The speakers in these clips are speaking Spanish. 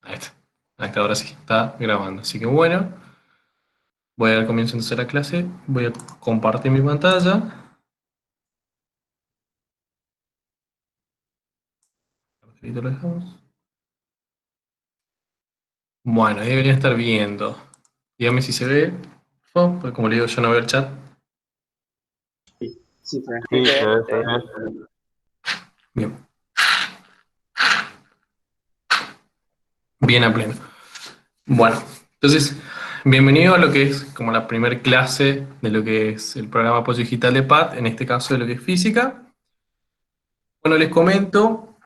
Ahí está, ahora sí, está grabando. Así que bueno, voy a dar comienzo entonces a la clase. Voy a compartir mi pantalla. Ahí lo dejamos. Bueno, ahí deberían estar viendo. Dígame si se ve. Porque como le digo, yo no veo el chat. Sí, sí, fue. Sí, Sí, se ve, se se ve. ve. Bien, bien a pleno. Bueno, entonces, bienvenido a lo que es como la primera clase de lo que es el programa Apoyo Digital de PAT, en este caso de lo que es física. Bueno, les comento,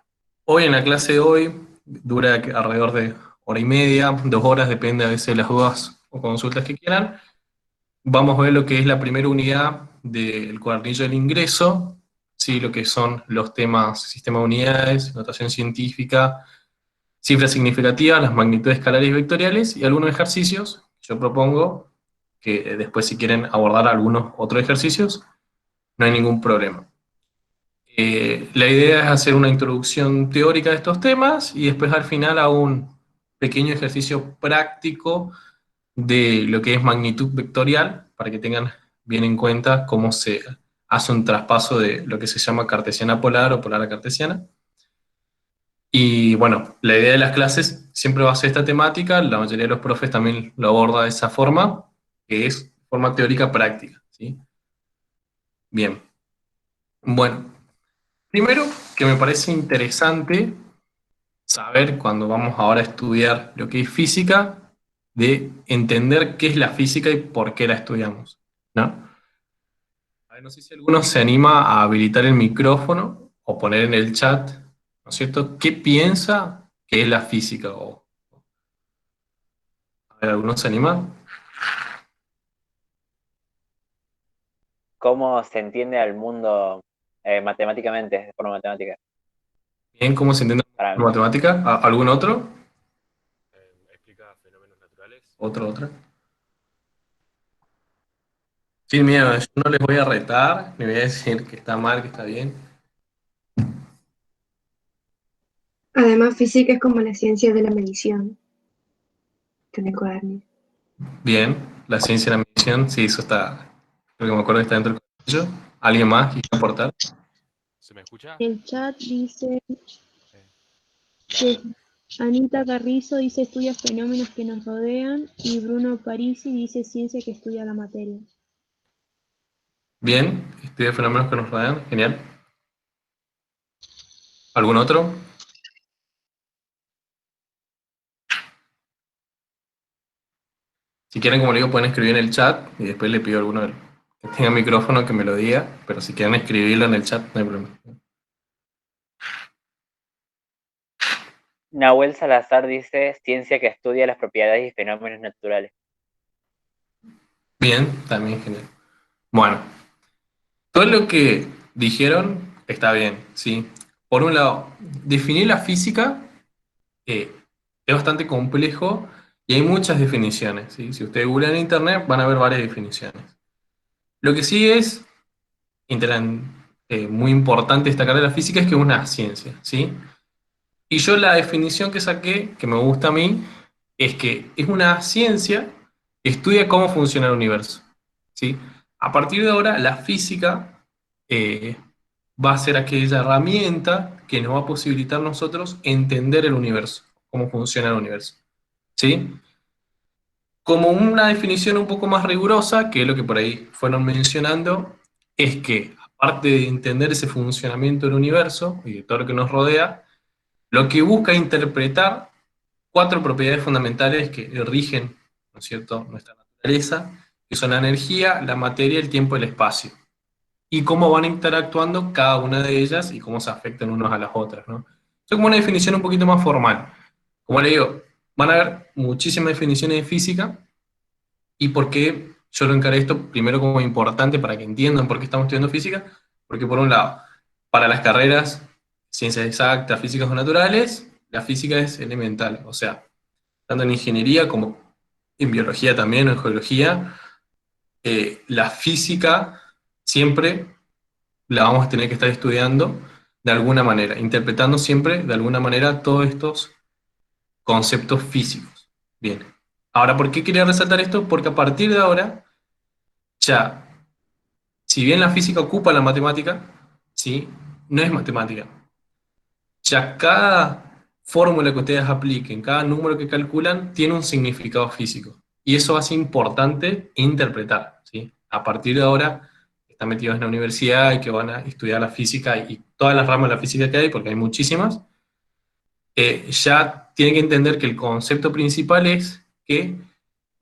hoy en la clase de hoy dura alrededor de hora y media, 2 horas, depende a veces de las dudas o consultas que quieran. Vamos a ver lo que es la primera unidad del cuadernillo del ingreso, ¿sí? Lo que son los temas sistema de unidades, notación científica, cifras significativas, las magnitudes escalares y vectoriales y algunos ejercicios. Yo propongo que después si quieren abordar algunos otros ejercicios, no hay ningún problema. La idea es hacer una introducción teórica de estos temas y después al final hago un pequeño ejercicio práctico de lo que es magnitud vectorial, para que tengan bien en cuenta cómo se hace un traspaso de lo que se llama cartesiana polar o polar a cartesiana. Y bueno, la idea de las clases siempre va a ser esta temática, la mayoría de los profes también lo aborda de esa forma, que es forma teórica práctica, ¿sí? Bien, bueno, primero que me parece interesante saber cuando vamos ahora a estudiar lo que es física, de entender qué es la física y por qué la estudiamos, ¿no? A ver, no sé si alguno se anima a habilitar el micrófono o poner en el chat, ¿no es cierto? ¿Qué piensa que es la física? A ver, ¿alguno se anima? ¿Cómo se entiende al mundo matemáticamente, de forma matemática? Bien, ¿cómo se entiende Para la mí. matemática? ¿Algún otro? Explica fenómenos naturales. Otra. Sin miedo, yo no les voy a retar, ni voy a decir que está mal, que está bien. Además, física es como la ciencia de la medición, en el cuaderno. Bien, la ciencia de la medición, sí, eso está, creo que me acuerdo que está dentro del colegio. ¿Alguien más quiere aportar? ¿Se me escucha? El chat dice Eh, que claro. Anita Carrizo dice estudia fenómenos que nos rodean y Bruno Parisi dice ciencia que estudia la materia. Bien, estudia fenómenos que nos rodean, genial. ¿Algún otro? Si quieren, como le digo, pueden escribir en el chat y después le pido a alguno que tenga micrófono que me lo diga, pero si quieren escribirlo en el chat, no hay problema. Nahuel Salazar dice ciencia que estudia las propiedades y fenómenos naturales. Bien, también genial. Bueno, todo lo que dijeron está bien, ¿sí? Por un lado, definir la física eh, es bastante complejo y hay muchas definiciones, ¿sí? Si ustedes googlean en internet van a ver varias definiciones. Lo que sí es muy importante destacar de la física es que es una ciencia, ¿sí? Y yo la definición que saqué, que me gusta a mí, es que es una ciencia que estudia cómo funciona el universo, ¿sí? A partir de ahora, la física eh, va a ser aquella herramienta que nos va a posibilitar a nosotros entender el universo, cómo funciona el universo, ¿sí? Como una definición un poco más rigurosa, que es lo que por ahí fueron mencionando, es que aparte de entender ese funcionamiento del universo y de todo lo que nos rodea, lo que busca es interpretar 4 propiedades fundamentales que rigen, ¿no es cierto?, nuestra naturaleza, que son la energía, la materia, el tiempo y el espacio. Y cómo van interactuando cada una de ellas y cómo se afectan unas a las otras, ¿no? Es como una definición un poquito más formal. Como le digo, van a haber muchísimas definiciones de física y por qué yo lo encaré esto primero como importante para que entiendan por qué estamos estudiando física, porque por un lado, para las carreras, ciencias exactas, físicas o naturales, la física es elemental, o sea, tanto en ingeniería como en biología también, o en geología, la física siempre la vamos a tener que estar estudiando de alguna manera, interpretando siempre de alguna manera todos estos conceptos físicos. Bien. Ahora, ¿por qué quería resaltar esto? Porque a partir de ahora, ya, si bien la física ocupa la matemática, ¿sí? No es matemática. Ya cada fórmula que ustedes apliquen, cada número que calculan, tiene un significado físico. Y eso hace importante interpretar, ¿sí? A partir de ahora, están metidos en la universidad y que van a estudiar la física y todas las ramas de la física que hay, porque hay muchísimas, ya tienen que entender que el concepto principal es que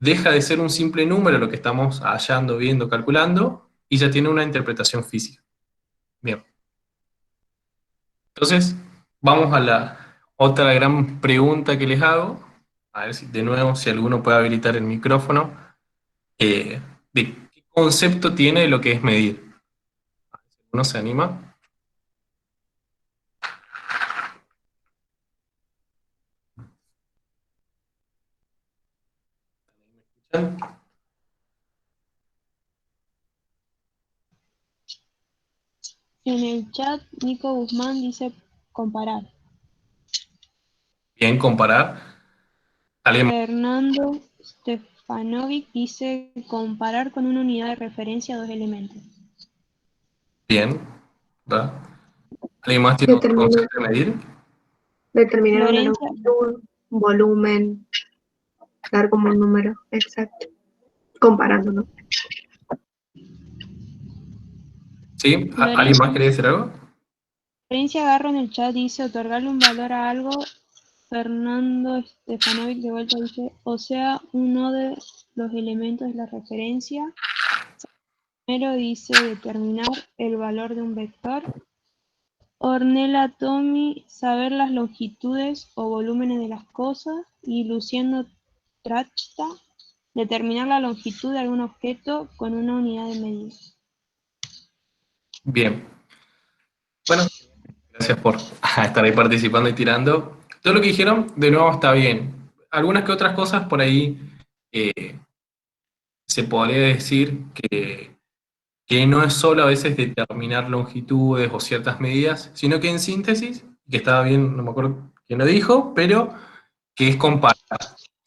deja de ser un simple número lo que estamos hallando, viendo, calculando, y ya tiene una interpretación física. Bien. Entonces, vamos a la otra gran pregunta que les hago. A ver si de nuevo, si alguno puede habilitar el micrófono. ¿De qué concepto tiene lo que es medir? ¿Uno se anima? En el chat, Nico Guzmán dice comparar. Bien, comparar. ¿Alguien más? Fernando Stefanovic dice comparar con una unidad de referencia dos elementos. Bien. ¿Verdad? ¿Alguien más tiene un Determinar, concepto de medir? determinar una Florencia, longitud, volumen, dar como un número exacto, comparando, ¿no? ¿Sí? ¿Alguien Florencia, más quería decir algo? Florencia Garro en el chat dice otorgarle un valor a algo. Fernando Stefanovic de vuelta dice, o sea, uno de los elementos de la referencia. Primero dice determinar el valor de un vector. Ornella Tommy, saber las longitudes o volúmenes de las cosas. Y Luciano Trachta, determinar la longitud de algún objeto con una unidad de medida. Bien. Bueno, gracias por estar ahí participando y tirando. Todo lo que dijeron, de nuevo, está bien. Algunas que otras cosas por ahí se podría decir que no es solo a veces determinar longitudes o ciertas medidas, sino que en síntesis, que estaba bien, no me acuerdo quién lo dijo, pero que es comparar.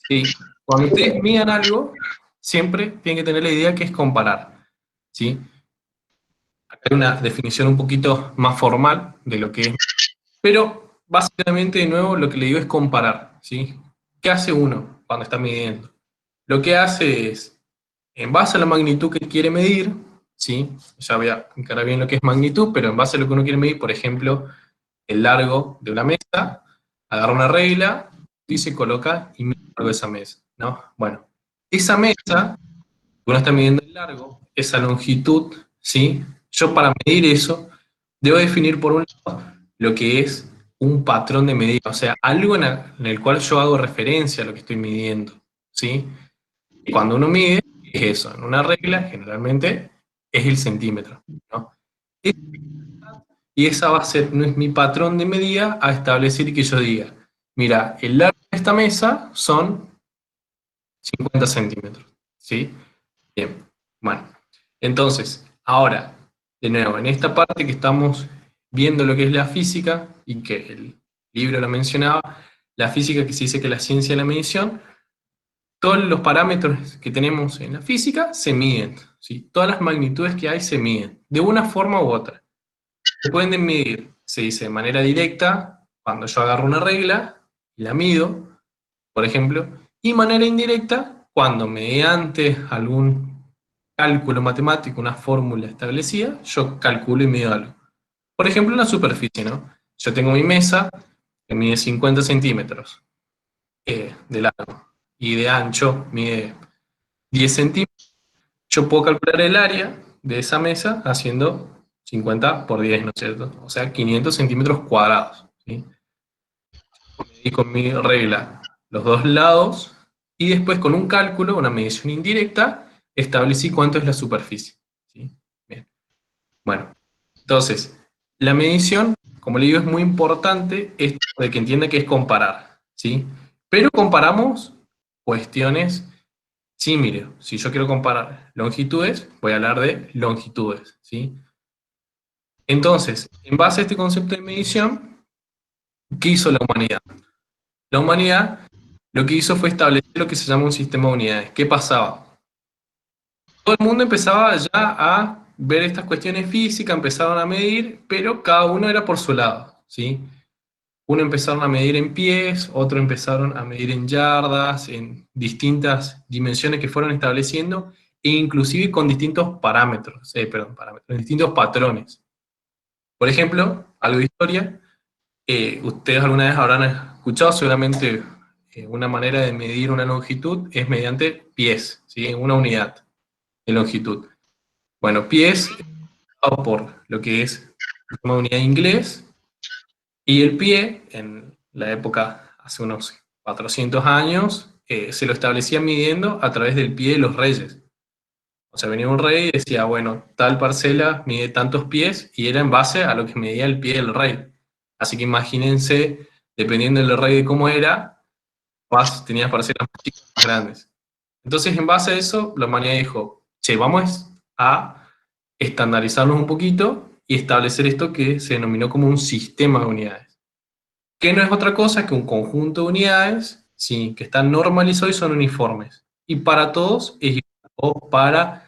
¿Sí? Cuando ustedes midan algo, siempre tienen que tener la idea que es comparar. ¿Sí? Acá hay una definición un poquito más formal de lo que es, pero básicamente, de nuevo, lo que le digo es comparar. ¿Sí? ¿Qué hace uno cuando está midiendo? Lo que hace es, en base a la magnitud que quiere medir, ¿sí? Ya voy a encarar bien lo que es magnitud, pero en base a lo que uno quiere medir, por ejemplo, el largo de una mesa, agarra una regla y se coloca y mide el largo de esa mesa, ¿no? Bueno, esa mesa, uno está midiendo el largo, esa longitud, ¿sí? Yo para medir eso, debo definir por un lado lo que es un patrón de medida, o sea, algo en el cual yo hago referencia a lo que estoy midiendo, ¿sí? Y cuando uno mide, es eso, en una regla, generalmente, es el centímetro, ¿no? Y esa va a ser no es mi patrón de medida a establecer que yo diga, mira, el largo de esta mesa son 50 centímetros, ¿sí? Bien, bueno. Entonces, ahora, de nuevo, en esta parte que estamos viendo lo que es la física, y que el libro lo mencionaba, la física que se dice que es la ciencia de la medición, todos los parámetros que tenemos en la física se miden, ¿sí? Todas las magnitudes que hay se miden, de una forma u otra. Se pueden medir, se dice de manera directa, cuando yo agarro una regla y la mido, por ejemplo, y manera indirecta, cuando mediante algún cálculo matemático, una fórmula establecida, yo calculo y mido algo. Por ejemplo, una superficie, ¿no? Yo tengo mi mesa que mide 50 centímetros de largo y de ancho mide 10 centímetros. Yo puedo calcular el área de esa mesa haciendo 50 por 10, ¿no es cierto? O sea, 500 centímetros cuadrados, ¿sí? Medí con mi regla los dos lados y después con un cálculo, una medición indirecta, establecí cuánto es la superficie, ¿sí? Bien. Bueno, entonces, la medición, como le digo, es muy importante esto de que entienda que es comparar, ¿sí? Pero comparamos cuestiones. Sí, mire, si yo quiero comparar longitudes, voy a hablar de longitudes, ¿sí? Entonces, en base a este concepto de medición, ¿qué hizo la humanidad? La humanidad lo que hizo fue establecer lo que se llama un sistema de unidades. ¿Qué pasaba? Todo el mundo empezaba ya a ver estas cuestiones físicas, empezaron a medir, pero cada uno era por su lado, ¿sí? Uno empezaron a medir en pies, otro empezaron a medir en yardas, en distintas dimensiones que fueron estableciendo, e inclusive con distintos parámetros, distintos patrones. Por ejemplo, algo de historia, ustedes alguna vez habrán escuchado seguramente una manera de medir una longitud es mediante pies, ¿sí? Una unidad de longitud. Bueno, pies por lo que es una unidad inglés, y el pie, en la época, hace unos 400 años, se lo establecía midiendo a través del pie de los reyes. O sea, venía un rey y decía, bueno, tal parcela mide tantos pies, y era en base a lo que medía el pie del rey. Así que imagínense, dependiendo del rey de cómo era, tenías parcelas más chicas, más grandes. Entonces, en base a eso, la humanidad dijo, che, vamos a estandarizarnos un poquito y establecer esto que se denominó como un sistema de unidades. Que no es otra cosa que un conjunto de unidades, sí, que están normalizados y son uniformes. Y para todos es igual, o para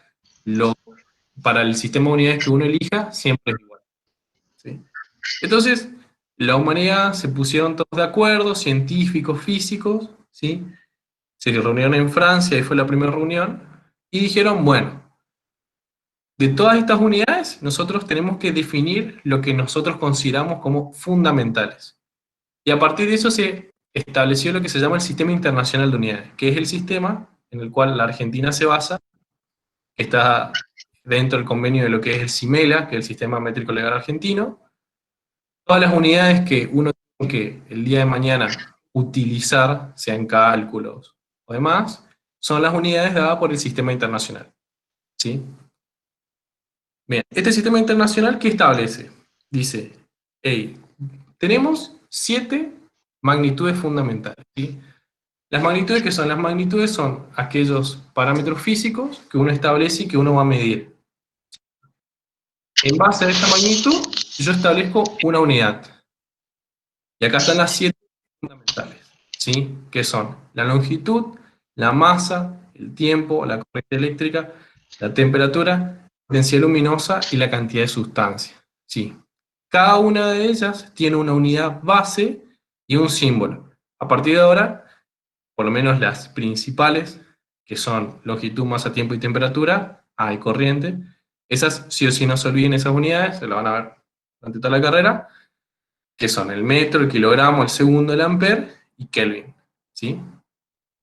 el sistema de unidades que uno elija, siempre es igual. ¿Sí? Entonces, la humanidad se pusieron todos de acuerdo, científicos, físicos, ¿sí? Se reunieron en Francia, ahí fue la primera reunión, y dijeron, bueno, de todas estas unidades, nosotros tenemos que definir lo que nosotros consideramos como fundamentales. Y a partir de eso se estableció lo que se llama el Sistema Internacional de Unidades, que es el sistema en el cual la Argentina se basa, que está dentro del convenio de lo que es el CIMELA, que es el Sistema Métrico Legal Argentino. Todas las unidades que uno tiene que el día de mañana utilizar, sean cálculos o demás, son las unidades dadas por el Sistema Internacional. ¿Sí? Bien, este sistema internacional, ¿qué establece? Dice, hey, tenemos 7 magnitudes fundamentales, ¿sí? Las magnitudes, ¿qué son? Las magnitudes son aquellos parámetros físicos que uno establece y que uno va a medir. En base a esta magnitud, yo establezco una unidad. Y acá están las 7 fundamentales, ¿sí? Que son la longitud, la masa, el tiempo, la corriente eléctrica, la temperatura, potencia luminosa y la cantidad de sustancia. ¿Sí? Cada una de ellas tiene una unidad base y un símbolo. A partir de ahora, por lo menos las principales, que son longitud, masa, tiempo y temperatura, hay corriente, esas sí o sí no se olviden esas unidades, se las van a ver durante toda la carrera, que son el metro, el kilogramo, el segundo, el amper y Kelvin. ¿Sí?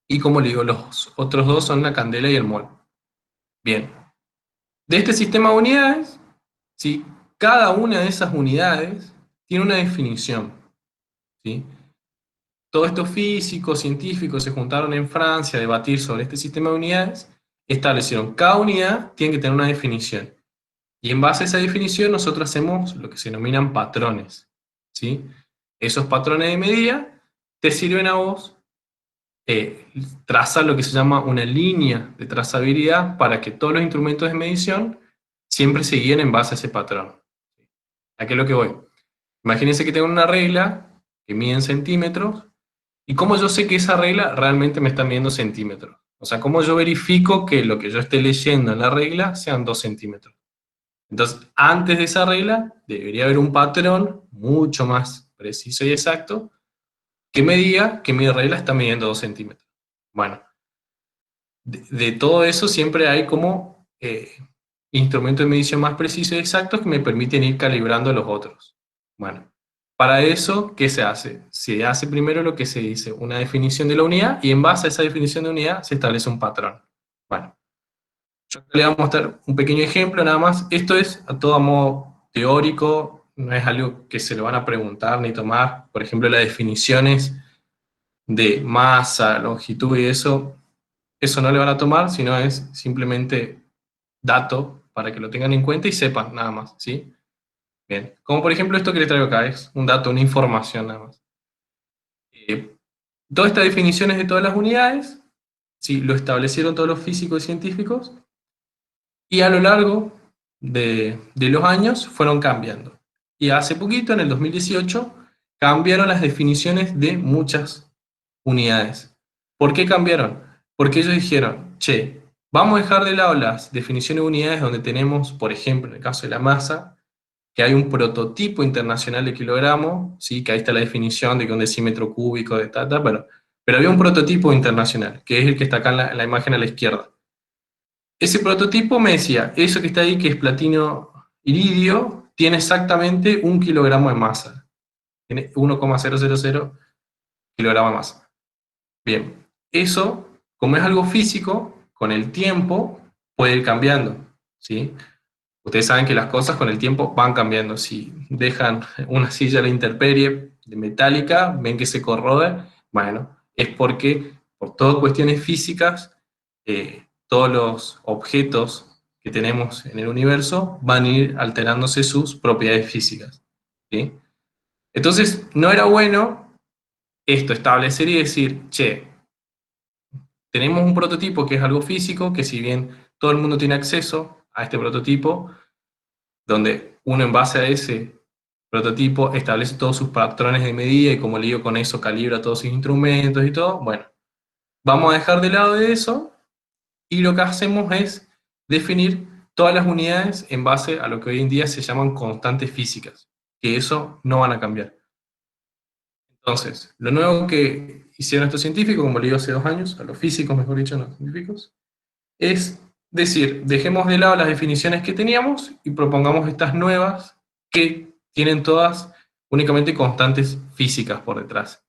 Y como le digo, los otros dos son la candela y el mol. Bien. De este sistema de unidades, ¿sí? Cada una de esas unidades tiene una definición. ¿Sí? Todos estos físicos, científicos se juntaron en Francia a debatir sobre este sistema de unidades, establecieron cada unidad tiene que tener una definición. Y en base a esa definición nosotros hacemos lo que se denominan patrones. ¿Sí? Esos patrones de medida te sirven a vos trazar lo que se llama una línea de trazabilidad para que todos los instrumentos de medición siempre se guíen en base a ese patrón. ¿A qué es lo que voy? Imagínense que tengo una regla que mide en centímetros, y cómo yo sé que esa regla realmente me está midiendo centímetros. O sea, cómo yo verifico que lo que yo esté leyendo en la regla sean 2 centímetros. Entonces, antes de esa regla, debería haber un patrón mucho más preciso y exacto que me diga que mi regla está midiendo 2 centímetros. Bueno, de todo eso siempre hay como instrumentos de medición más precisos y exactos que me permiten ir calibrando los otros. Bueno, para eso, ¿qué se hace? Se hace primero lo que se dice, una definición de la unidad, y en base a esa definición de unidad se establece un patrón. Bueno, yo le voy a mostrar un pequeño ejemplo nada más. Esto es a todo modo teórico, no es algo que se le van a preguntar ni tomar. Por ejemplo, las definiciones de masa, longitud y eso no le van a tomar, sino es simplemente dato para que lo tengan en cuenta y sepan nada más, ¿sí? Bien, como por ejemplo esto que les traigo acá, es un dato, una información nada más. Todas estas definiciones de todas las unidades, ¿sí? Lo establecieron todos los físicos y científicos, y a lo largo de los años fueron cambiando. Y hace poquito, en el 2018, cambiaron las definiciones de muchas unidades. ¿Por qué cambiaron? Porque ellos dijeron, che, vamos a dejar de lado las definiciones de unidades donde tenemos, por ejemplo, en el caso de la masa, que hay un prototipo internacional de kilogramo, ¿sí? Que ahí está la definición de que un decímetro cúbico de tal, pero había un prototipo internacional, que es el que está acá en la imagen a la izquierda. Ese prototipo me decía, eso que está ahí, que es platino iridio, tiene exactamente 1 kilogramo de masa. Tiene 1,000 kilogramos de masa. Bien, eso, como es algo físico, con el tiempo puede ir cambiando, ¿sí? Ustedes saben que las cosas con el tiempo van cambiando. Si dejan una silla a la intemperie de metálica, ven que se corrode, bueno, es porque por todas cuestiones físicas, todos los objetos que tenemos en el universo van a ir alterándose sus propiedades físicas, ¿sí? Entonces, no era bueno esto, establecer y decir, che, tenemos un prototipo que es algo físico, que si bien todo el mundo tiene acceso a este prototipo, donde uno en base a ese prototipo establece todos sus patrones de medida y como le digo, con eso calibra todos sus instrumentos y todo, bueno, vamos a dejar de lado de eso y lo que hacemos es definir todas las unidades en base a lo que hoy en día se llaman constantes físicas, que eso no van a cambiar. Entonces, lo nuevo que hicieron estos científicos, como le digo hace 2 años, a los físicos, mejor dicho, no a los científicos, es decir, dejemos de lado las definiciones que teníamos y propongamos estas nuevas que tienen todas únicamente constantes físicas por detrás.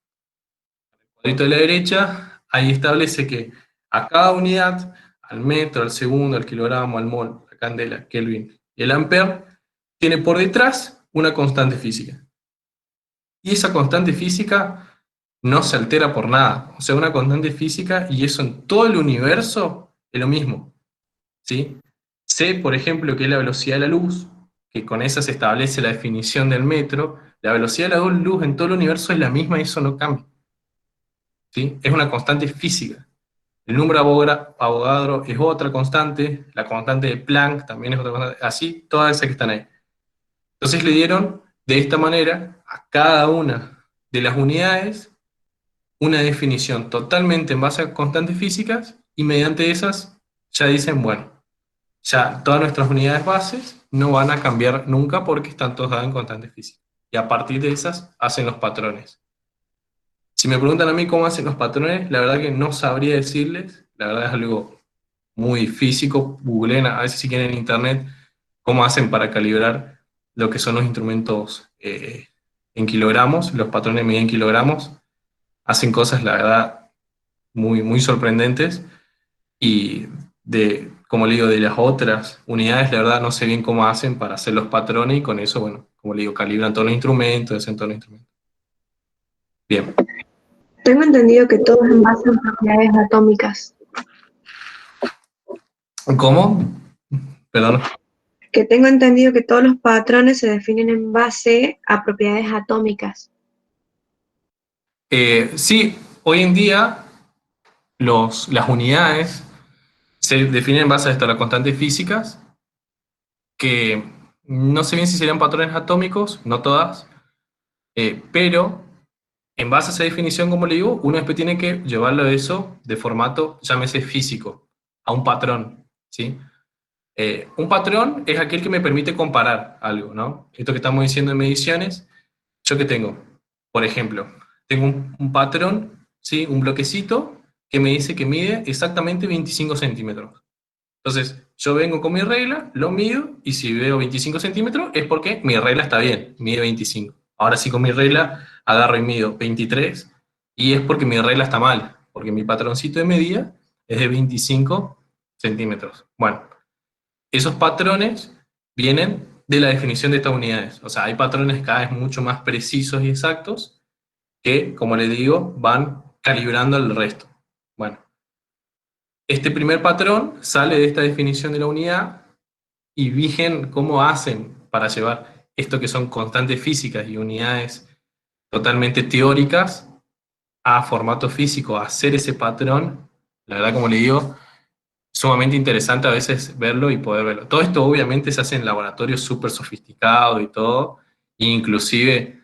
El cuadrito de la derecha, ahí establece que a cada unidad, al metro, al segundo, al kilogramo, al mol, la candela, Kelvin y el ampere, tiene por detrás una constante física. Y esa constante física no se altera por nada. O sea, una constante física, y eso en todo el universo es lo mismo, ¿sí? Sé, por ejemplo, que es la velocidad de la luz, que con esa se establece la definición del metro. La velocidad de la luz en todo el universo es la misma y eso no cambia, ¿sí? Es una constante física. El número de Avogadro es otra constante, la constante de Planck también es otra constante, así todas esas que están ahí. Entonces le dieron de esta manera a cada una de las unidades una definición totalmente en base a constantes físicas y mediante esas ya dicen, bueno, ya todas nuestras unidades bases no van a cambiar nunca porque están todas dadas en constantes físicas. Y a partir de esas hacen los patrones. Si me preguntan a mí cómo hacen los patrones, la verdad que no sabría decirles, la verdad es algo muy físico, googleen a veces si quieren en internet cómo hacen para calibrar lo que son los instrumentos en kilogramos, los patrones miden en kilogramos, hacen cosas, la verdad, muy, muy sorprendentes, y como le digo, de las otras unidades, la verdad no sé bien cómo hacen para hacer los patrones, y con eso, bueno, como le digo, calibran todos los instrumentos, hacen todos los instrumentos. Bien. Tengo entendido que todo es en base a propiedades atómicas. ¿Cómo? Perdón. Que tengo entendido que todos los patrones se definen en base a propiedades atómicas. Sí, hoy en día las unidades se definen en base a esto, las constantes físicas, que no sé bien si serían patrones atómicos, no todas, pero en base a esa definición, como le digo, uno después tiene que llevarlo a eso de formato, llámese físico, a un patrón, ¿sí? Un patrón es aquel que me permite comparar algo, ¿no? Esto que estamos diciendo en mediciones, ¿yo qué tengo? Por ejemplo, tengo un patrón, ¿sí? Un bloquecito que me dice que mide exactamente 25 centímetros. Entonces, yo vengo con mi regla, lo mido, y si veo 25 centímetros es porque mi regla está bien, mide 25. Ahora sí, con mi regla agarro y mido 23, y es porque mi regla está mal, porque mi patroncito de medida es de 25 centímetros. Bueno, esos patrones vienen de la definición de estas unidades. O sea, hay patrones cada vez mucho más precisos y exactos que, como les digo, van calibrando el resto. Bueno, este primer patrón sale de esta definición de la unidad y fijen cómo hacen para llevar esto que son constantes físicas y unidades totalmente teóricas a formato físico, a hacer ese patrón. La verdad, como le digo, sumamente interesante a veces verlo y poder verlo. Todo esto obviamente se hace en laboratorios súper sofisticados y todo, e inclusive,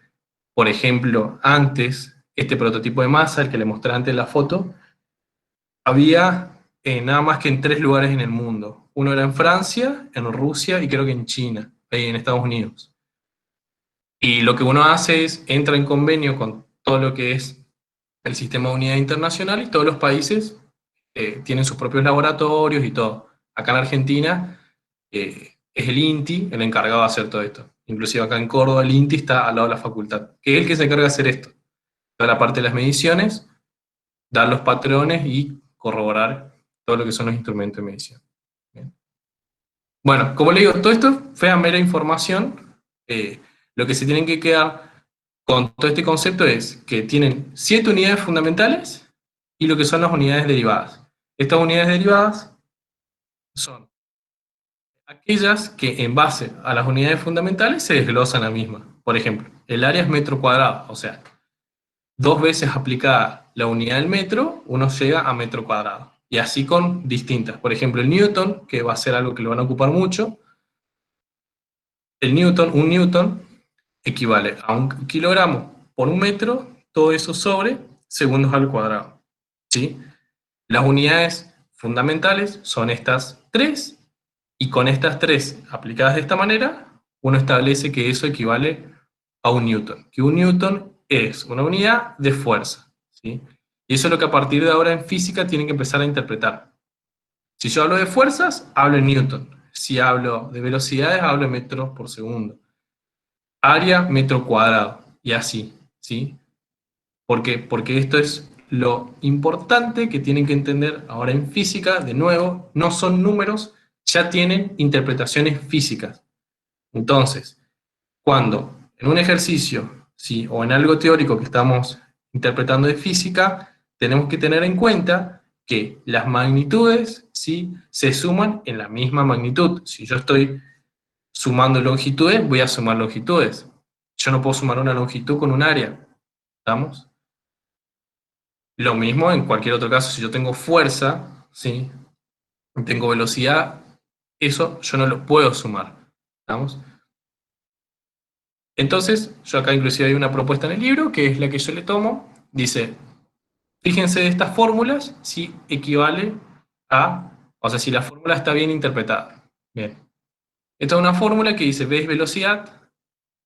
por ejemplo, antes, este prototipo de masa, el que le mostré antes en la foto, había nada más que en 3 lugares en el mundo. Uno era en Francia, en Rusia y creo que en China, ahí en Estados Unidos. Y lo que uno hace es, entra en convenio con todo lo que es el sistema de unidad internacional y todos los países tienen sus propios laboratorios y todo. Acá en Argentina es el INTI el encargado de hacer todo esto. Inclusive acá en Córdoba el INTI está al lado de la facultad, que es el que se encarga de hacer esto. Toda la parte de las mediciones, dar los patrones y corroborar todo lo que son los instrumentos de medición. Bien. Bueno, como le digo, todo esto fue a mera información. Lo que se tienen que quedar con todo este concepto es que tienen 7 unidades fundamentales y lo que son las unidades derivadas. Estas unidades derivadas son aquellas que en base a las unidades fundamentales se desglosan la misma. Por ejemplo, el área es metro cuadrado, o sea, 2 veces aplicada la unidad del metro, uno llega a metro cuadrado. Y así con distintas. Por ejemplo, el newton, que va a ser algo que lo van a ocupar mucho, un newton equivale a 1 kilogramo por 1 metro, todo eso sobre segundos al cuadrado. ¿Sí? Las unidades fundamentales son estas 3, y con estas 3 aplicadas de esta manera, uno establece que eso equivale a 1 newton. Que 1 newton es una unidad de fuerza. ¿Sí? Y eso es lo que a partir de ahora en física tienen que empezar a interpretar. Si yo hablo de fuerzas, hablo en newton. Si hablo de velocidades, hablo en metros por segundo. Área, metro cuadrado, y así, ¿sí? ¿Por qué? Porque esto es lo importante que tienen que entender ahora en física, de nuevo, no son números, ya tienen interpretaciones físicas. Entonces, cuando en un ejercicio, ¿sí?, o en algo teórico que estamos interpretando de física, tenemos que tener en cuenta que las magnitudes, ¿sí?, se suman en la misma magnitud. Si yo estoy sumando longitudes, voy a sumar longitudes. Yo no puedo sumar una longitud con un área. ¿Estamos? Lo mismo en cualquier otro caso. Si yo tengo fuerza, ¿sí?, tengo velocidad, eso yo no lo puedo sumar. ¿Estamos? Entonces, yo acá inclusive hay una propuesta en el libro, que es la que yo le tomo. Dice, fíjense de estas fórmulas si equivale a, o sea, si la fórmula está bien interpretada. Bien. Esta es una fórmula que dice V es velocidad,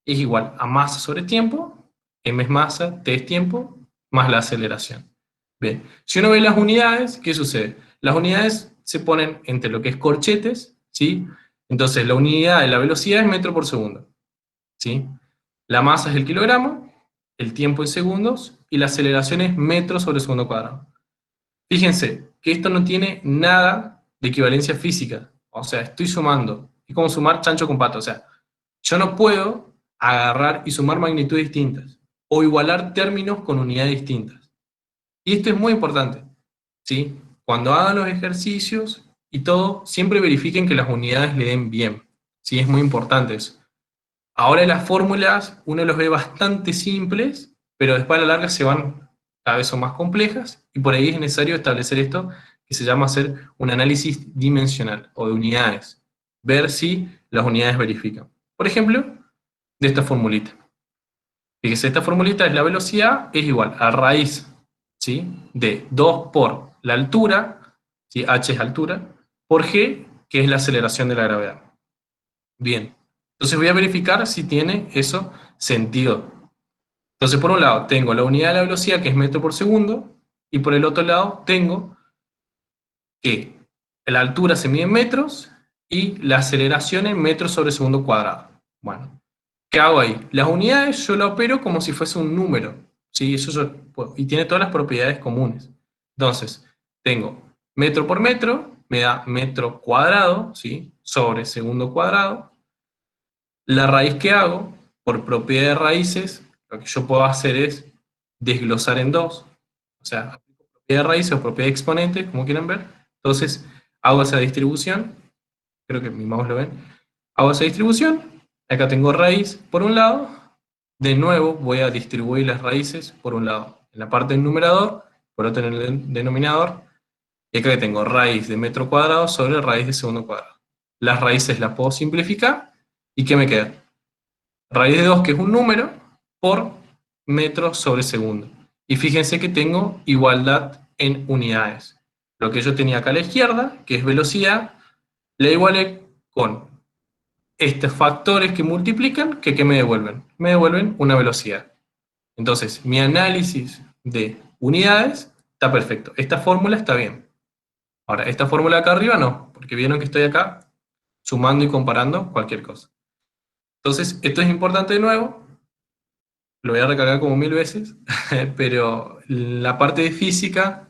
es igual a masa sobre tiempo, m es masa, t es tiempo, más la aceleración. Bien, si uno ve las unidades, ¿qué sucede? Las unidades se ponen entre lo que es corchetes, ¿sí? Entonces la unidad de la velocidad es metro por segundo, ¿sí? La masa es el kilogramo, el tiempo en segundos, y la aceleración es metro sobre segundo cuadrado. Fíjense que esto no tiene nada de equivalencia física, o sea, estoy sumando, es como sumar chancho con pato, o sea, yo no puedo agarrar y sumar magnitudes distintas, o igualar términos con unidades distintas. Y esto es muy importante, ¿sí? Cuando hagan los ejercicios y todo, siempre verifiquen que las unidades le den bien, ¿sí? Es muy importante eso. Ahora las fórmulas uno los ve bastante simples, pero después a la larga se van, cada vez son más complejas, y por ahí es necesario establecer esto que se llama hacer un análisis dimensional, o de unidades, ver si las unidades verifican. Por ejemplo, de esta formulita. Fíjese, esta formulita es la velocidad, es igual a raíz, ¿sí?, de 2 por la altura, ¿sí?, h es altura, por g, que es la aceleración de la gravedad. Bien, entonces voy a verificar si tiene eso sentido. Entonces por un lado tengo la unidad de la velocidad, que es metro por segundo, y por el otro lado tengo que la altura se mide en metros y la aceleración en metros sobre segundo cuadrado. Bueno, ¿qué hago ahí? Las unidades yo la opero como si fuese un número, ¿sí? Y tiene todas las propiedades comunes. Entonces, tengo metro por metro, me da metro cuadrado, ¿sí?, sobre segundo cuadrado. La raíz que hago, por propiedad de raíces, lo que yo puedo hacer es desglosar en 2. O sea, propiedad de raíces o propiedad de exponentes, como quieran ver. Entonces, hago esa distribución. Creo que mi mouse lo ven. Hago esa distribución. Acá tengo raíz por un lado. De nuevo, voy a distribuir las raíces por un lado en la parte del numerador, por otro en el denominador. Y acá tengo raíz de metro cuadrado sobre raíz de segundo cuadrado. Las raíces las puedo simplificar. ¿Y qué me queda? Raíz de 2, que es un número, por metro sobre segundo. Y fíjense que tengo igualdad en unidades. lo que yo tenía acá a la izquierda, que es velocidad, la igualé con estos factores que multiplican, que ¿qué me devuelven? Me devuelven una velocidad. Entonces, mi análisis de unidades está perfecto. Esta fórmula está bien. Ahora, esta fórmula de acá arriba no, porque vieron que estoy acá sumando y comparando cualquier cosa. Entonces, esto es importante de nuevo, lo voy a recargar como 1000 veces, pero la parte de física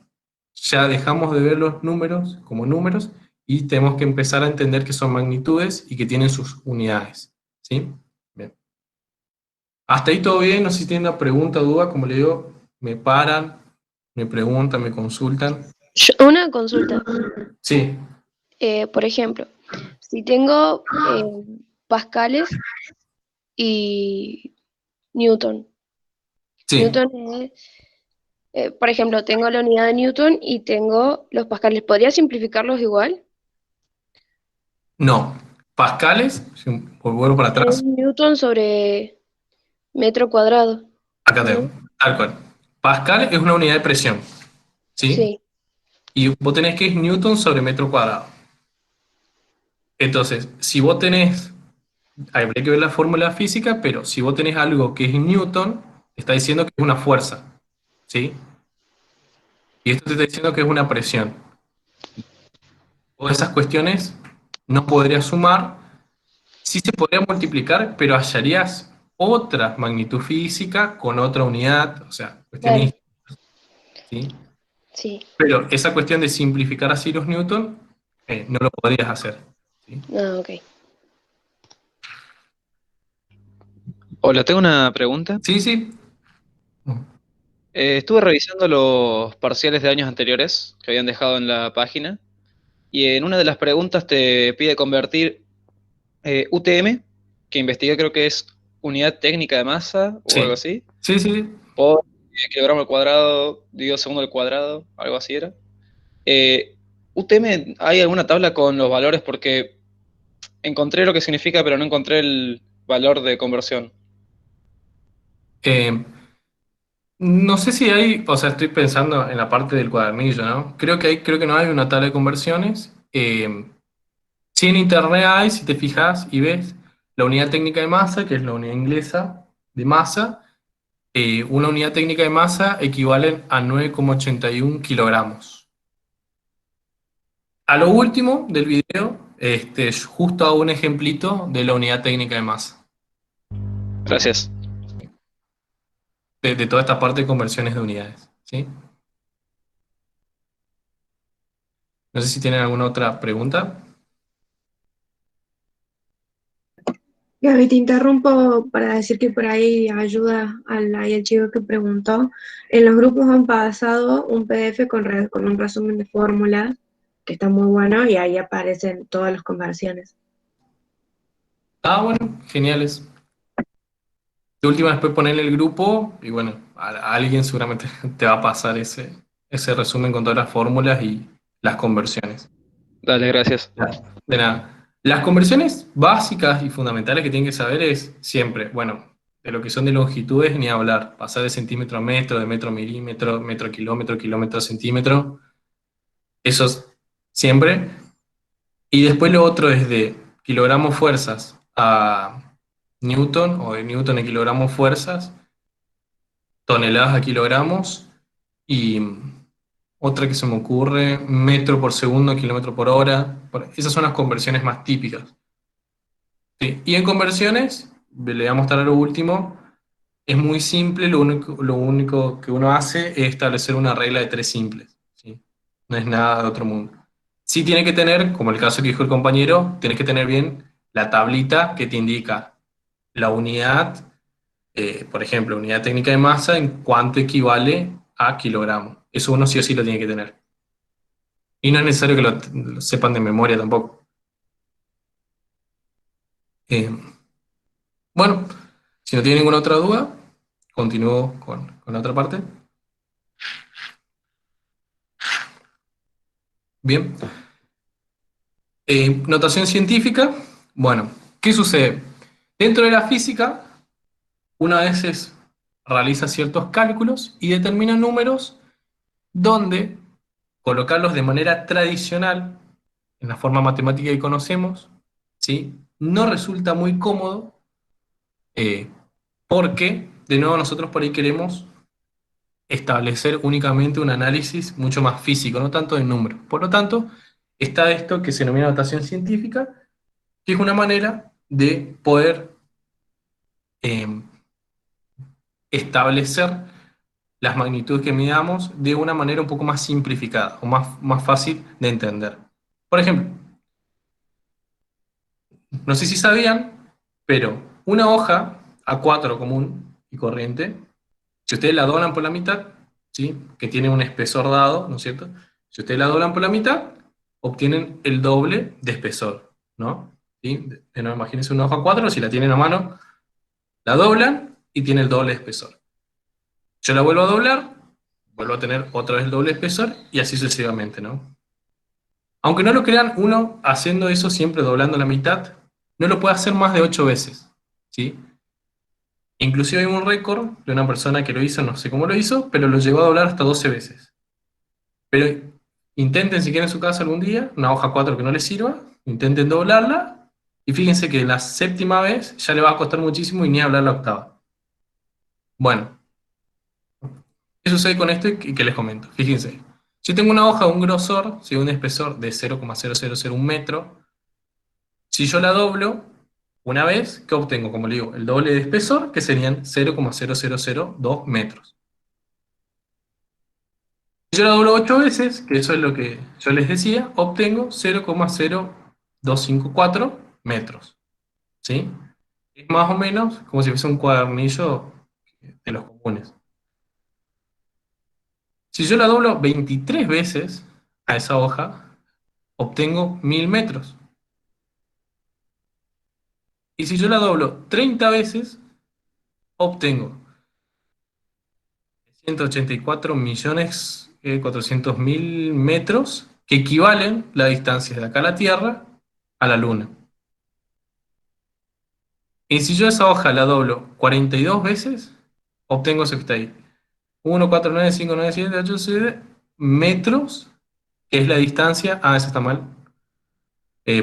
ya dejamos de ver los números como números y tenemos que empezar a entender que son magnitudes y que tienen sus unidades. ¿Sí? Bien. Hasta ahí todo bien, no sé si tienen una pregunta o duda, como le digo, me paran, me preguntan, me consultan. Una consulta. Sí, Por ejemplo, si tengo pascales y Newton. sí, Newton es, por ejemplo, tengo la unidad de Newton y tengo los pascales. ¿Podría simplificarlos igual? no. Pascales, si vuelvo para Es atrás, Newton sobre metro cuadrado, acá tengo, ¿no? tal cual. Pascal es una unidad de presión, ¿sí? Sí, Y vos tenés que es Newton sobre metro cuadrado. Entonces, si vos tenés, habría que ver la fórmula física, pero si vos tenés algo que es Newton, te está diciendo que es una fuerza, ¿sí? Y esto te está diciendo que es una presión. Todas esas cuestiones no podrías sumar, sí se podría multiplicar, pero hallarías otra magnitud física con otra unidad, o sea, claro, cuestiones, ¿sí? sí. Pero esa cuestión de simplificar así los Newton, no lo podrías hacer, ¿sí? Ah, ok. Hola, tengo una pregunta. Sí, sí. Estuve revisando los parciales de años anteriores que habían dejado en la página y en una de las preguntas te pide convertir UTM, que investigué creo que es unidad técnica de masa o algo Sí, así, sí, sí. por kilogramo al cuadrado, dividido segundo al cuadrado, algo así era. UTM, ¿hay alguna tabla con los valores? Porque encontré lo que significa, pero no encontré el valor de conversión. Eh, no sé si hay, o sea, estoy pensando en la parte del cuadernillo, ¿no? Creo que no hay una tabla de conversiones. Sí en internet hay, si te fijas y ves, la unidad técnica de masa, que es la unidad inglesa de masa, una unidad técnica de masa equivale a 9,81 kilogramos. A lo último del video, justo hago un ejemplito de la unidad técnica de masa, Gracias. de toda esta parte de conversiones de unidades, ¿sí? No sé si tienen alguna otra pregunta. Gaby, te interrumpo para decir que por ahí ayuda ahí el chico que preguntó. En los grupos han pasado un PDF con un resumen de fórmulas, que está muy bueno, y ahí aparecen todas las conversiones. Ah, bueno, geniales. De última, después ponerle el grupo y bueno, a alguien seguramente te va a pasar ese resumen con todas las fórmulas y las conversiones. Dale, gracias. De nada. Las conversiones básicas y fundamentales que tienen que saber es siempre, bueno, de lo que son de longitudes ni hablar, pasar de centímetro a metro, de metro a milímetro, metro a kilómetro, kilómetro a centímetro, eso es siempre. Y después lo otro es de kilogramos fuerzas a newton o de newton a kilogramos fuerzas, toneladas a kilogramos y otra que se me ocurre, metro por segundo, kilómetro por hora. Esas son las conversiones más típicas. Sí. Y en conversiones, le voy a mostrar lo último, es muy simple, lo único que uno hace es establecer una regla de tres simples, ¿sí? No es nada de otro mundo. Sí tiene que tener, como el caso que dijo el compañero, tienes que tener bien la tablita que te indica la unidad, por ejemplo, unidad técnica de masa, en cuánto equivale a kilogramos. Eso uno sí o sí lo tiene que tener. Y no es necesario que lo sepan de memoria tampoco. Eh, bueno, si no tiene ninguna otra duda, continúo con la otra parte. Bien. Notación científica. Bueno, ¿qué sucede? Dentro de la física, una a veces realiza ciertos cálculos y determina números donde colocarlos de manera tradicional, en la forma matemática que conocemos, ¿sí? No resulta muy cómodo, porque, de nuevo, nosotros por ahí queremos establecer únicamente un análisis mucho más físico, no tanto de números. Por lo tanto, está esto que se denomina notación científica, que es una manera de poder establecer las magnitudes que midamos de una manera un poco más simplificada o más fácil de entender. Por ejemplo, no sé si sabían, pero una hoja A4 común y corriente, si ustedes la doblan por la mitad, ¿sí? Que tiene un espesor dado, ¿no es cierto? Si ustedes la doblan por la mitad, obtienen el doble de espesor, ¿no? ¿Sí? De nuevo, imagínense una hoja A4, si la tienen a mano, la doblan y tiene el doble de espesor. Yo la vuelvo a doblar, vuelvo a tener otra vez el doble de espesor y así sucesivamente, ¿no? Aunque no lo crean, uno haciendo eso siempre doblando la mitad, no lo puede hacer más de 8 veces, ¿sí? Inclusive hay un récord de una persona que lo hizo, no sé cómo lo hizo, pero lo llegó a doblar hasta 12 veces. Pero intenten si quieren en su casa algún día, una hoja 4 que no les sirva, intenten doblarla, y fíjense que la séptima vez ya le va a costar muchísimo y ni hablar la octava. Bueno, ¿qué sucede con esto que les comento? Fíjense, si tengo una hoja de un grosor, si un espesor de 0,0001 metro, si yo la doblo una vez, ¿qué obtengo? Como le digo, el doble de espesor, que serían 0,0002 metros. Si yo la doblo 8 veces, que eso es lo que yo les decía, obtengo 0,0254 metros. ¿Sí? Es más o menos como si fuese un cuadernillo de los comunes. Si yo la doblo 23 veces a esa hoja, obtengo 1000 metros. Y si yo la doblo 30 veces, obtengo 184.400.000 metros, que equivalen la distancia de acá a la Tierra a la Luna. Y si yo esa hoja la doblo 42 veces, obtengo eso que está ahí. 1, 4, 9, 5, 9, 7, 8, 7 metros, que es la distancia. Ah, eso está mal.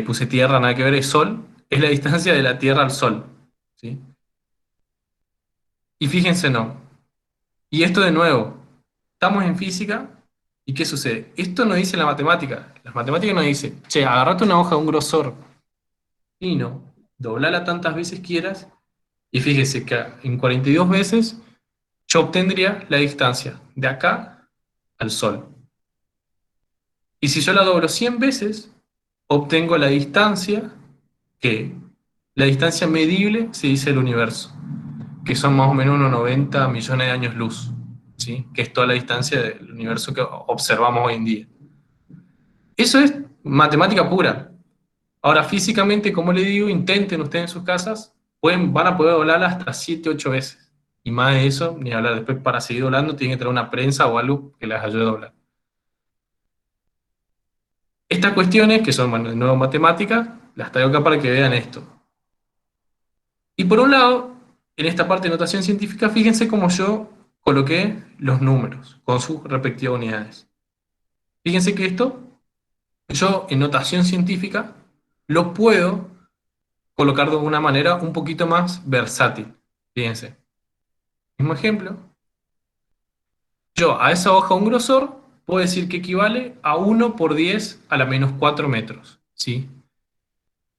Puse Tierra, nada que ver, es Sol. Es la distancia de la Tierra al Sol. ¿Sí? Y fíjense, no. Y esto de nuevo, estamos en física, ¿y qué sucede? Esto no dice la matemática. La matemática nos dice, che, agarrate una hoja de un grosor fino, doblala tantas veces quieras, y fíjese que en 42 veces yo obtendría la distancia de acá al Sol. Y si yo la doblo 100 veces, obtengo la distancia medible, se dice el universo, que son más o menos unos 90 millones de años luz, ¿sí? Que es toda la distancia del universo que observamos hoy en día. Eso es matemática pura. Ahora, físicamente, como le digo, intenten ustedes en sus casas, van a poder doblarla hasta 7, 8 veces. Y más de eso, ni hablar. Después, para seguir doblando, tienen que tener una prensa o algo que les ayude a doblar. Estas cuestiones, que son, bueno, de nuevo matemáticas, las traigo acá para que vean esto. Y por un lado, en esta parte de notación científica, fíjense cómo yo coloqué los números con sus respectivas unidades. Fíjense que esto, yo en notación científica, lo puedo colocar de una manera un poquito más versátil. Fíjense. Mismo ejemplo. Yo a esa hoja un grosor puedo decir que equivale a 1 por 10 a la menos 4 metros. ¿Sí?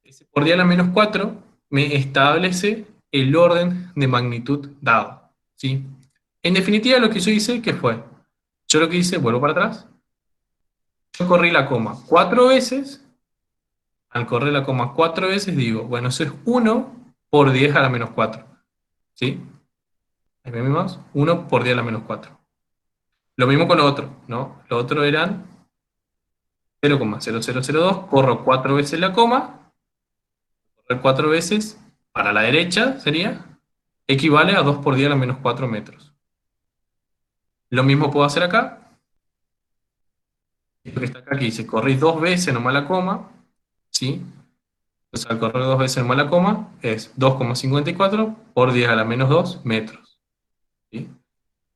Ese por 10 a la menos 4 me establece el orden de magnitud dado. ¿Sí? En definitiva, lo que yo hice, ¿qué fue? Yo lo que hice, vuelvo para atrás. Yo corrí la coma 4 veces. Al correr la coma 4 veces digo, bueno, eso es 1 por 10 a la menos 4. ¿Sí? Ahí vemos, 1 por 10 a la menos 4. Lo mismo con lo otro, ¿no? Lo otro eran 0,0002, corro 4 veces la coma, correr 4 veces para la derecha sería, equivale a 2 por 10 a la menos 4 metros. Lo mismo puedo hacer acá. Esto que está acá que dice, corrí 2 veces nomás la coma, ¿sí? Entonces al correr 2 veces nomás la coma es 2,54 por 10 a la menos 2 metros. ¿Sí?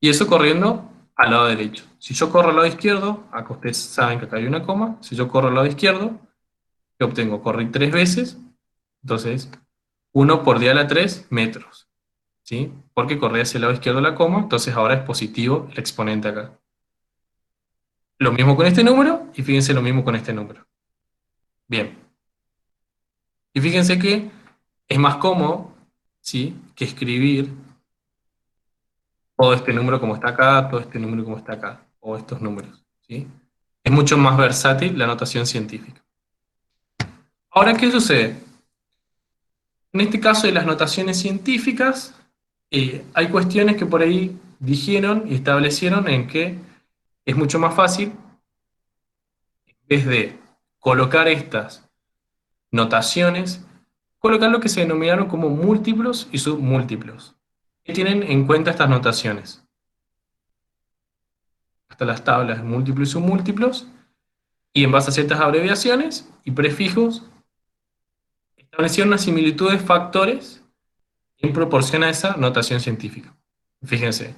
Y eso corriendo al lado derecho. Si yo corro al lado izquierdo, acá ustedes saben que acá hay una coma, si yo corro al lado izquierdo, ¿qué obtengo? Corrí 3 veces, entonces 1 por 10 a la 3 metros, ¿sí? Porque corrí hacia el lado izquierdo la coma, entonces ahora es positivo el exponente acá. Lo mismo con este número, y fíjense lo mismo con este número. Bien. Y fíjense que es más cómodo, ¿sí?, que escribir todo este número como está acá, todo este número como está acá, o estos números, ¿sí? Es mucho más versátil la notación científica. Ahora, ¿qué sucede? En este caso de las notaciones científicas, hay cuestiones que por ahí dijeron y establecieron en que es mucho más fácil, en vez de colocar estas notaciones, colocar lo que se denominaron como múltiplos y submúltiplos. ¿Qué tienen en cuenta estas notaciones? Hasta las tablas de múltiplos y submúltiplos, y en base a ciertas abreviaciones y prefijos, establecieron una similitud de factores en proporción a esa notación científica. Fíjense,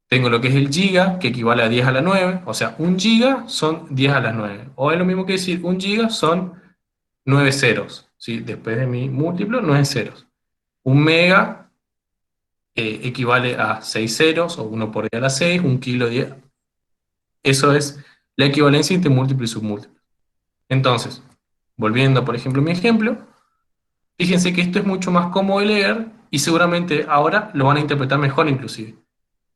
tengo lo que es el giga, que equivale a 10 a la 9, o sea, 1 giga son 10 a las 9, o es lo mismo que decir 1 giga son 9 ceros, ¿sí? Después de mi múltiplo, 9 ceros. 1 mega equivale a 6 ceros, o 1 por 10 a la 6, 1 kilo 10. Eso es la equivalencia entre múltiplo y submúltiplo. Entonces, volviendo por ejemplo a mi ejemplo, fíjense que esto es mucho más cómodo de leer y seguramente ahora lo van a interpretar mejor inclusive.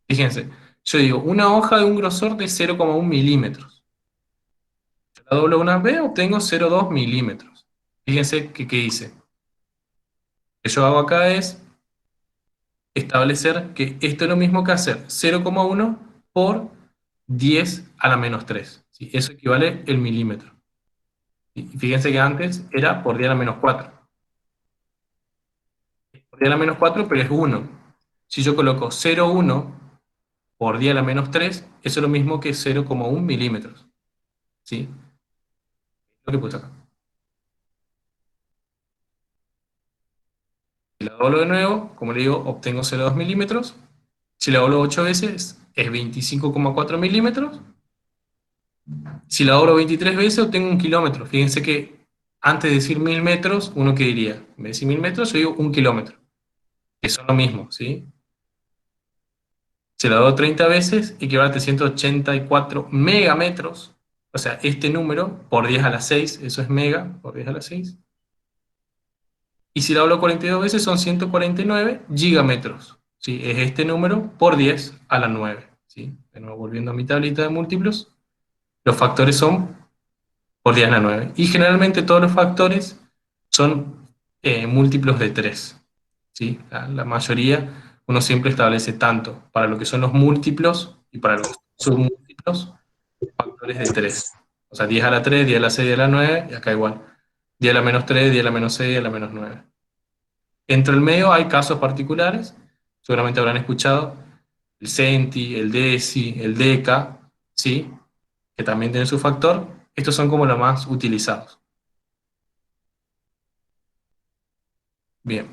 Fíjense, yo digo una hoja de un grosor de 0,1 milímetros. Yo la doblo una vez, obtengo 0,2 milímetros. Fíjense que, ¿qué hice? Lo que yo hago acá es establecer que esto es lo mismo que hacer 0,1 por 10 a la menos 3. ¿Sí? Eso equivale el milímetro. Y fíjense que antes era por 10 a la menos 4. Por 10 a la menos 4, pero es 1. Si yo coloco 0,1 por 10 a la menos 3, eso es lo mismo que 0,1 milímetros. ¿Sí? Lo que puse acá. Si la doblo de nuevo, como le digo, obtengo 0,2 milímetros. Si la doblo 8 veces, es 25,4 milímetros. Si la doblo 23 veces, obtengo 1 kilómetro. Fíjense que antes de decir 1000 metros, uno que diría, en vez de decir 1000 metros, yo digo 1 kilómetro. Que son lo mismo, ¿sí? Si la doblo 30 veces, equivale a 384 megametros. O sea, este número por 10 a la 6, eso es mega, por 10 a la 6. Y si la doblo 42 veces, son 149 gigametros. ¿Sí? Es este número por 10 a la 9. ¿Sí? De nuevo, volviendo a mi tablita de múltiplos, los factores son por 10 a la 9. Y generalmente todos los factores son múltiplos de 3. ¿Sí? La mayoría, uno siempre establece tanto para lo que son los múltiplos y para los submúltiplos, factores de 3. O sea, 10 a la 3, 10 a la 6, 10 a la 9, y acá igual. 10 a la menos 3, 10 a la menos 6, 10 a la menos 9. Entre el medio hay casos particulares, seguramente habrán escuchado, el centi, el deci, el deca, ¿sí? Que también tienen su factor. Estos son como los más utilizados. Bien.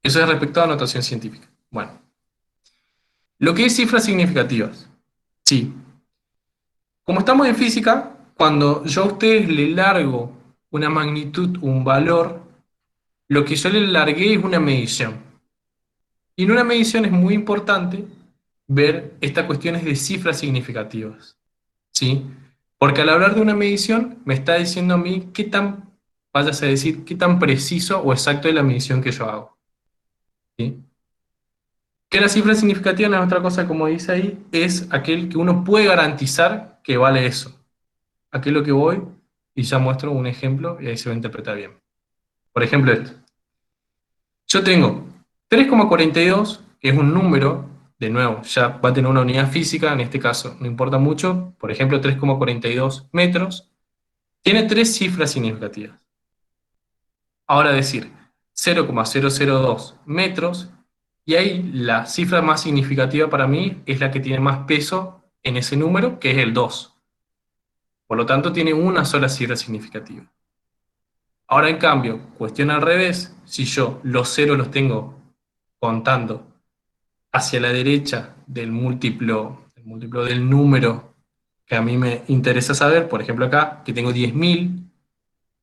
Eso es respecto a notación científica. Bueno. Lo que es cifras significativas. Sí. Como estamos en física, cuando yo a ustedes le largo una magnitud, un valor, lo que yo le largué es una medición. Y en una medición es muy importante ver estas cuestiones de cifras significativas, ¿sí? Porque al hablar de una medición me está diciendo a mí qué tan, vayas a decir, qué tan preciso o exacto es la medición que yo hago, ¿sí? Que la cifra significativa no es otra cosa, como dice ahí, es aquel que uno puede garantizar que vale eso. Aquí es lo que voy y ya muestro un ejemplo y ahí se va a interpretar bien. Por ejemplo, esto. Yo tengo 3,42, que es un número, de nuevo, ya va a tener una unidad física, en este caso no importa mucho, por ejemplo 3,42 metros, tiene 3 cifras significativas. Ahora decir 0,002 metros, y ahí la cifra más significativa para mí es la que tiene más peso en ese número, que es el 2. Por lo tanto tiene una sola cifra significativa. Ahora en cambio, cuestión al revés, si yo los ceros los tengo contando hacia la derecha del múltiplo del número que a mí me interesa saber, por ejemplo acá, que tengo 10.000,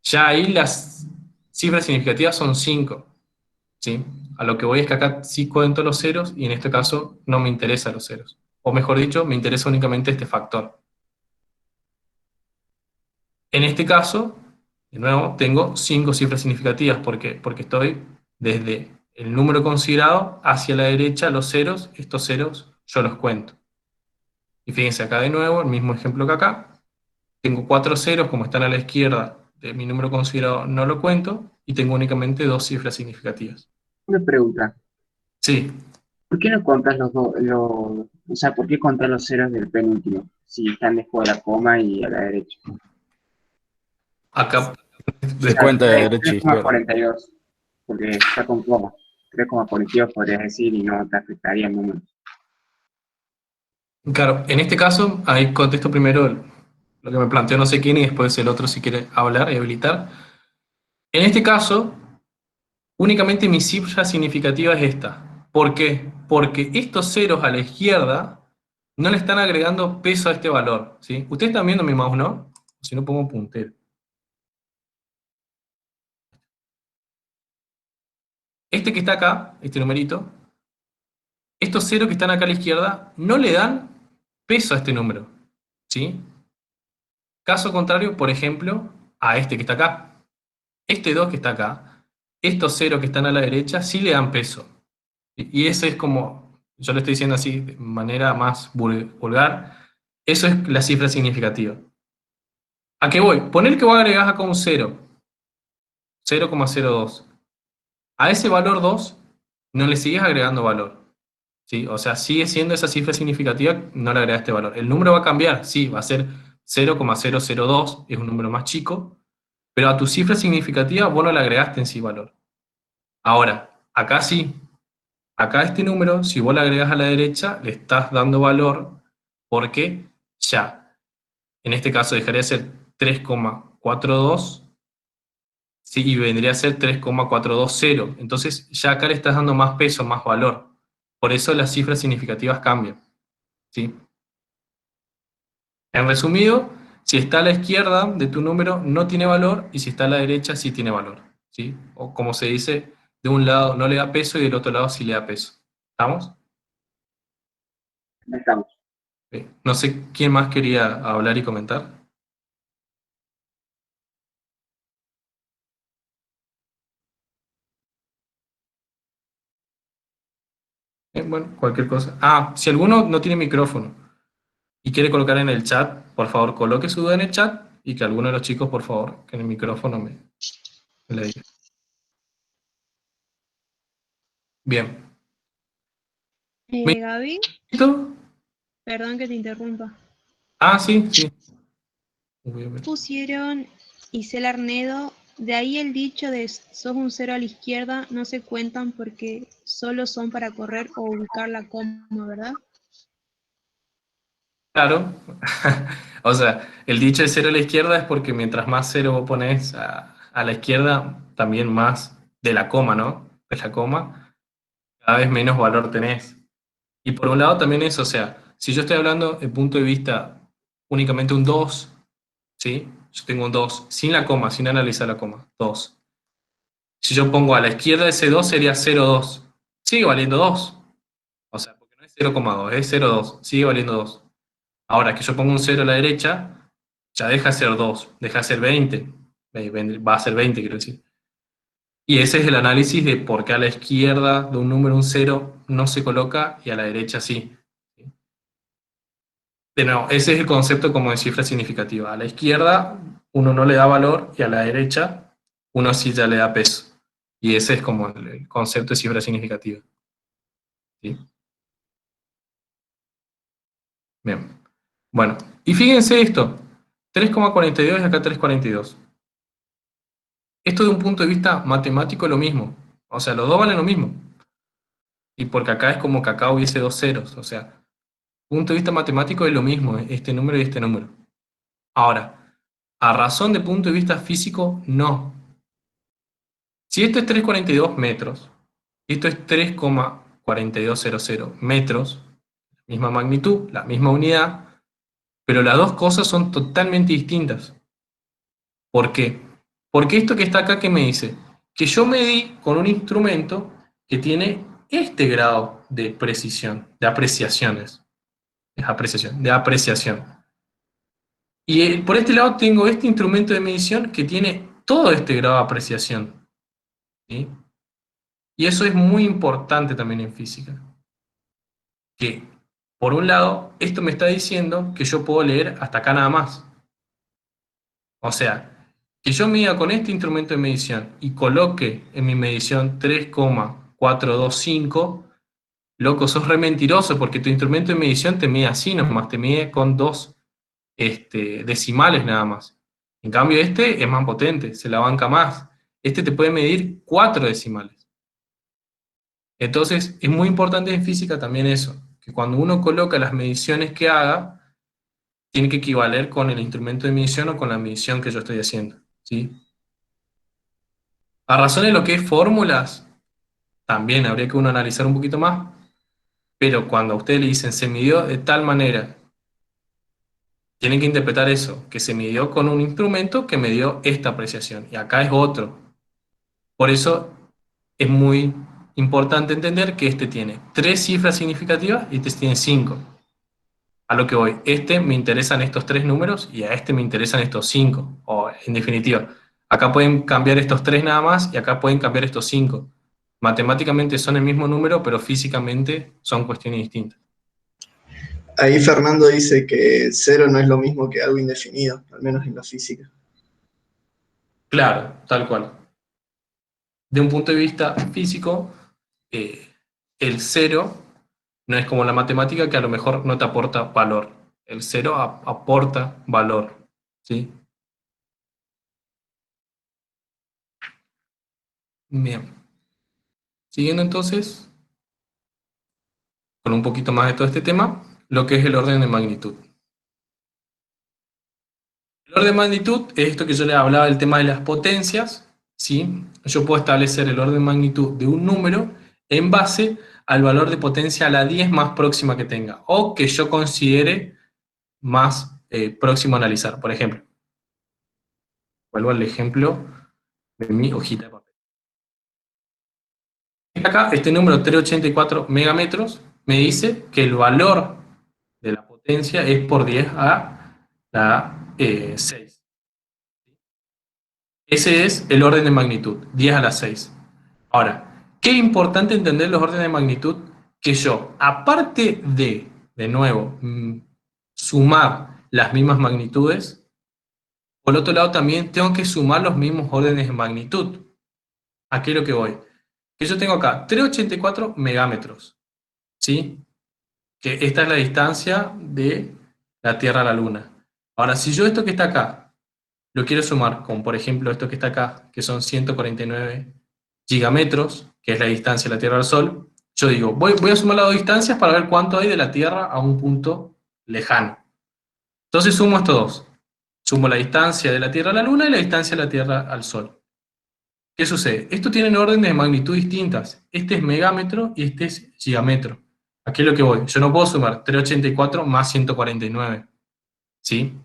ya ahí las cifras significativas son 5, ¿sí? A lo que voy es que acá sí cuento los ceros y en este caso no me interesan los ceros. O mejor dicho, me interesa únicamente este factor. En este caso, de nuevo, tengo 5 cifras significativas. ¿Por qué? Porque estoy desde el número considerado hacia la derecha, los ceros, estos ceros yo los cuento. Y fíjense acá de nuevo, el mismo ejemplo que acá. Tengo 4 ceros, como están a la izquierda de mi número considerado, no lo cuento, y tengo únicamente 2 cifras significativas. Una pregunta. Sí, ¿Por qué no contas o sea, ¿por qué contas los ceros del penúltimo? Si están después de la coma y a la derecha. acá Se cuenta de derecha a izquierda. 3,42, porque está con coma. 3,42 podrías decir y no te afectaría el número. claro, en este caso, ahí contesto primero lo que me planteó no sé quién y después el otro si quiere hablar y habilitar. En este caso, únicamente mi cifra significativa es esta. ¿Por qué? Porque estos ceros a la izquierda no le están agregando peso a este valor, ¿sí? Ustedes están viendo mi mouse, ¿no? Si no pongo un puntero. Este que está acá, este numerito, estos ceros que están acá a la izquierda no le dan peso a este número, ¿sí? Caso contrario, por ejemplo, a este que está acá. Este 2 que está acá, estos ceros que están a la derecha sí le dan peso. Y ese es como, yo lo estoy diciendo así de manera más vulgar, eso es la cifra significativa. ¿A qué voy? Poner que vos agregás acá un 0, 0,02. A ese valor 2 no le sigues agregando valor, ¿sí? O sea, sigue siendo esa cifra significativa, no le agregaste valor. El número va a cambiar, sí, va a ser 0,002, es un número más chico, pero a tu cifra significativa vos no le agregaste en sí valor. Ahora, acá sí. Acá este número, si vos le agregas a la derecha, le estás dando valor porque ya, en este caso dejaría de ser 3,42, sí, y vendría a ser 3,420. Entonces ya acá le estás dando más peso, más valor. Por eso las cifras significativas cambian, ¿sí? En resumido, si está a la izquierda de tu número no tiene valor y si está a la derecha sí tiene valor, ¿sí? O como se dice, de un lado no le da peso y del otro lado sí le da peso. ¿Estamos? Estamos. No sé quién más quería hablar y comentar. Bueno, cualquier cosa. Ah, si alguno no tiene micrófono y quiere colocar en el chat, por favor, coloque su duda en el chat y que alguno de los chicos, por favor, que en el micrófono me le diga. Bien. Gaby, ¿Listo? perdón que te interrumpa. Ah, sí, sí. Voy a ver. Pusieron Isel Arnedo, de ahí el dicho de sos un cero a la izquierda, no se cuentan porque solo son para correr o ubicar la coma, ¿verdad? Claro. O sea, el dicho de cero a la izquierda es porque mientras más cero vos pones a la izquierda, también más de la coma, ¿no? De la coma, cada vez menos valor tenés. Y por un lado también es, o sea, si yo estoy hablando desde el punto de vista únicamente un 2, ¿sí? Yo tengo un 2, sin la coma, sin analizar la coma, 2. Si yo pongo a la izquierda de ese 2 sería 0,2. Sigue valiendo 2. O sea, porque no es 0,2, es 0,2. Sigue valiendo 2. Ahora que yo pongo un 0 a la derecha, ya deja de ser 2, deja de ser 20. Va a ser 20, quiero decir. Y ese es el análisis de por qué a la izquierda de un número, un 0, no se coloca y a la derecha sí. De nuevo, ese es el concepto como de cifra significativa. A la izquierda uno no le da valor y a la derecha uno sí ya le da peso. Y ese es como el concepto de cifra significativa. ¿Sí? Bien. Bueno, y fíjense esto. 3,42 y acá 3,42. Esto de un punto de vista matemático es lo mismo. O sea, los dos valen lo mismo. Y porque acá es como que acá hubiese dos ceros. O sea, punto de vista matemático es lo mismo, este número y este número. Ahora, a razón de punto de vista físico, no. Si esto es 3,42 metros, y esto es 3,4200 metros, misma magnitud, la misma unidad, pero las dos cosas son totalmente distintas. ¿Por qué? Porque esto que está acá, ¿qué me dice? Que yo medí con un instrumento que tiene este grado de precisión, de apreciaciones. Es apreciación, de apreciación. Y por este lado tengo este instrumento de medición que tiene todo este grado de apreciación. ¿Sí? Y eso es muy importante también en física. Que, por un lado, esto me está diciendo que yo puedo leer hasta acá nada más. O sea, que yo mida con este instrumento de medición y coloque en mi medición 3,425, loco, sos re mentiroso porque tu instrumento de medición te mide así nomás, te mide con dos decimales nada más. En cambio este es más potente, se la banca más. Este te puede medir 4 decimales. Entonces es muy importante en física también eso, que cuando uno coloca las mediciones que haga, tiene que equivaler con el instrumento de medición o con la medición que yo estoy haciendo. ¿Sí? A razón de lo que es fórmulas, también habría que uno analizar un poquito más, pero cuando a ustedes le dicen se midió de tal manera, tienen que interpretar eso, que se midió con un instrumento que me dio esta apreciación, y acá es otro. Por eso es muy importante entender que este tiene 3 cifras significativas y este tiene 5. A lo que voy, me interesan estos 3 números y a este me interesan estos 5. O en definitiva, acá pueden cambiar estos 3 nada más y acá pueden cambiar estos 5. Matemáticamente son el mismo número, pero físicamente son cuestiones distintas. Ahí Fernando dice que cero no es lo mismo que algo indefinido, al menos en la física. Claro, tal cual. De un punto de vista físico, el cero no es como la matemática que a lo mejor no te aporta valor. El cero aporta valor, ¿sí? Bien. Siguiendo entonces con un poquito más de todo este tema, lo que es el orden de magnitud. El orden de magnitud es esto que yo les hablaba del tema de las potencias, ¿sí? Yo puedo establecer el orden de magnitud de un número en base al valor de potencia a la 10 más próxima que tenga, o que yo considere más próximo a analizar. Por ejemplo, vuelvo al ejemplo de mi hojita de papel. Acá, este número 384 megametros me dice que el valor de la potencia es por 10 a la 6. Ese es el orden de magnitud, 10 a la 6. Ahora, qué importante entender los órdenes de magnitud, que yo, aparte de nuevo, sumar las mismas magnitudes, por otro lado también tengo que sumar los mismos órdenes de magnitud. ¿A qué es lo que voy? Que yo tengo acá 384 megámetros, ¿sí? Que esta es la distancia de la Tierra a la Luna. Ahora, si yo esto que está acá lo quiero sumar con, por ejemplo, esto que está acá, que son 149 gigametros, que es la distancia de la Tierra al Sol, yo digo, voy a sumar las dos distancias para ver cuánto hay de la Tierra a un punto lejano. Entonces sumo estos dos. Sumo la distancia de la Tierra a la Luna y la distancia de la Tierra al Sol. ¿Qué sucede? Esto tienen órdenes de magnitud distintas. Este es megámetro y este es gigametro. Aquí es lo que voy. Yo no puedo sumar 384 más 149. ¿Sí?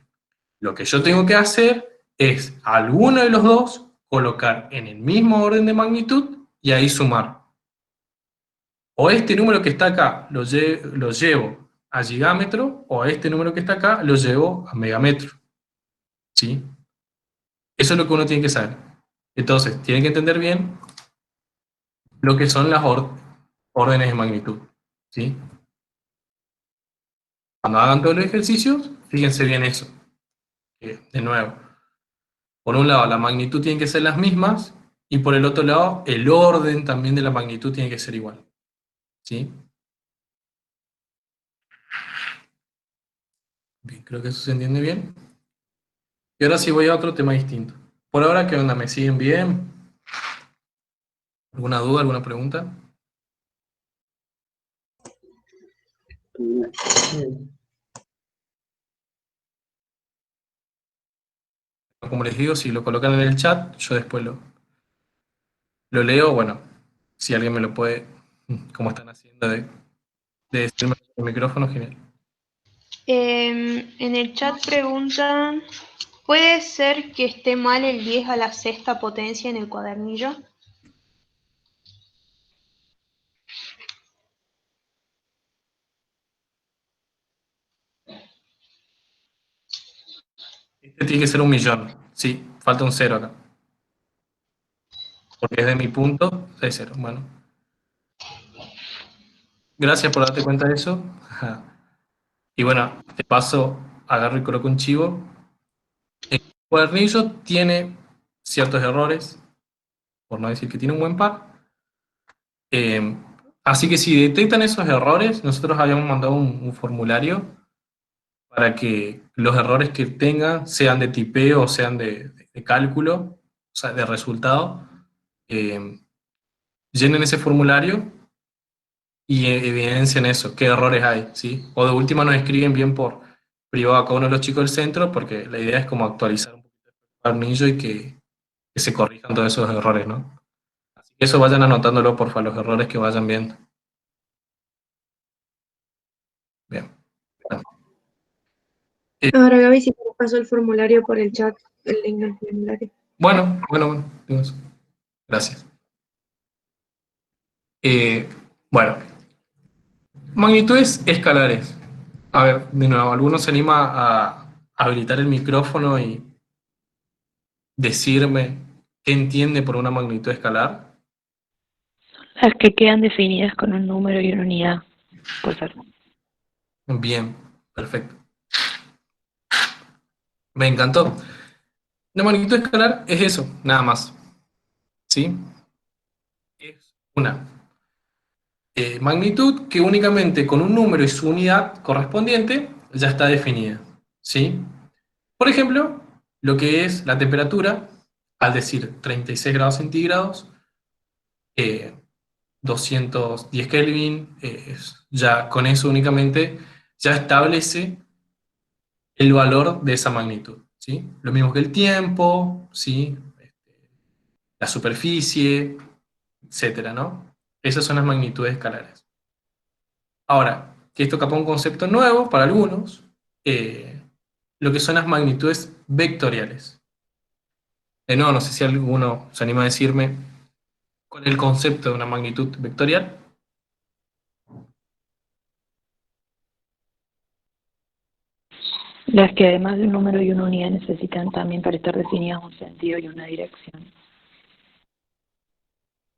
Lo que yo tengo que hacer es alguno de los dos colocar en el mismo orden de magnitud y ahí sumar. O este número que está acá lo llevo a gigámetro, o a este número que está acá lo llevo a megámetro. ¿Sí? Eso es lo que uno tiene que saber. Entonces, tienen que entender bien lo que son las órdenes de magnitud. ¿Sí? Cuando hagan todos los ejercicios, fíjense bien eso. De nuevo, por un lado la magnitud tiene que ser las mismas, y por el otro lado el orden también de la magnitud tiene que ser igual. ¿Sí? Bien, creo que eso se entiende bien. Y ahora sí voy a otro tema distinto. Por ahora, ¿qué onda? ¿Me siguen bien? ¿Alguna duda, alguna pregunta? Como les digo, si lo colocan en el chat, yo después lo leo. Bueno, si alguien me lo puede, como están haciendo, de de decirme el micrófono, genial. En el chat preguntan, ¿puede ser que esté mal el 10 a la sexta potencia en el cuadernillo? Este tiene que ser 1.000.000. Sí, falta un 0 acá. Porque es de mi punto, 6 0. Bueno. Gracias por darte cuenta de eso. Y bueno, de paso, agarro y coloco un chivo. El cuadernillo tiene ciertos errores, por no decir que tiene un buen par. Así que si detectan esos errores, nosotros habíamos mandado un formulario para que los errores que tengan, sean de tipeo o sean de cálculo, o sea, de resultado, llenen ese formulario y evidencien eso, qué errores hay, ¿sí? O de última nos escriben bien por privado a cada uno de los chicos del centro, porque la idea es como actualizar un poquito el cuadernillo y que se corrijan todos esos errores, ¿no? Así que eso vayan anotándolo, por favor, los errores que vayan viendo. Bien. Bueno. Ahora, Gaby, si te paso el formulario por el chat, el link del formulario. Bueno. Gracias. Bueno, magnitudes escalares. A ver, de nuevo, ¿alguno se anima a habilitar el micrófono y decirme qué entiende por una magnitud escalar? Las que quedan definidas con un número y una unidad, por ser. Bien, perfecto. Me encantó. La magnitud escalar es eso, nada más. ¿Sí? Es una magnitud que únicamente con un número y su unidad correspondiente ya está definida. ¿Sí? Por ejemplo, lo que es la temperatura, al decir 36 grados centígrados, 210 Kelvin, ya con eso únicamente ya establece el valor de esa magnitud, ¿sí? Lo mismo que el tiempo, ¿sí? La superficie, etcétera, ¿no? Esas son las magnitudes escalares. Ahora, que esto capaz un concepto nuevo para algunos, lo que son las magnitudes vectoriales. No, no sé si alguno se anima a decirme cuál es el concepto de una magnitud vectorial. Las que además de un número y una unidad necesitan también para estar definidas un sentido y una dirección.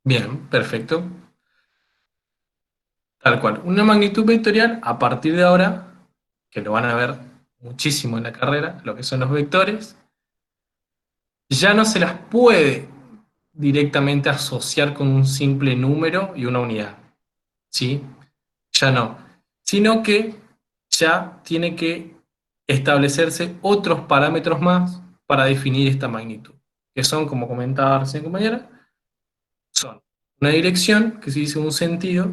Bien, perfecto. Tal cual. Una magnitud vectorial, a partir de ahora, que lo van a ver muchísimo en la carrera, lo que son los vectores, ya no se las puede directamente asociar con un simple número y una unidad. ¿Sí? Ya no. Sino que ya tiene que establecerse otros parámetros más para definir esta magnitud. Que son, como comentaba recién compañera, son una dirección, que se dice un sentido,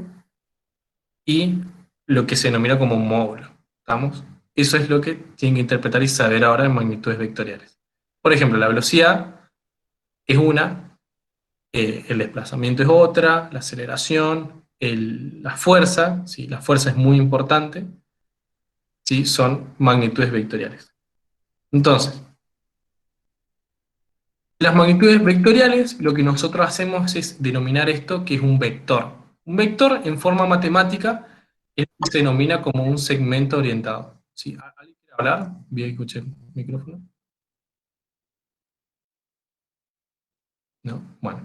y lo que se denomina como un módulo. ¿Estamos? Eso es lo que tienen que interpretar y saber ahora en magnitudes vectoriales. Por ejemplo, la velocidad es una, el desplazamiento es otra, la aceleración, la fuerza, ¿sí? La fuerza es muy importante, ¿sí? Son magnitudes vectoriales. Entonces, las magnitudes vectoriales, lo que nosotros hacemos es denominar esto que es un vector. Un vector en forma matemática es lo que se denomina como un segmento orientado. ¿Sí? ¿Alguien quiere hablar? Bien, escuché el micrófono. ¿No? Bueno.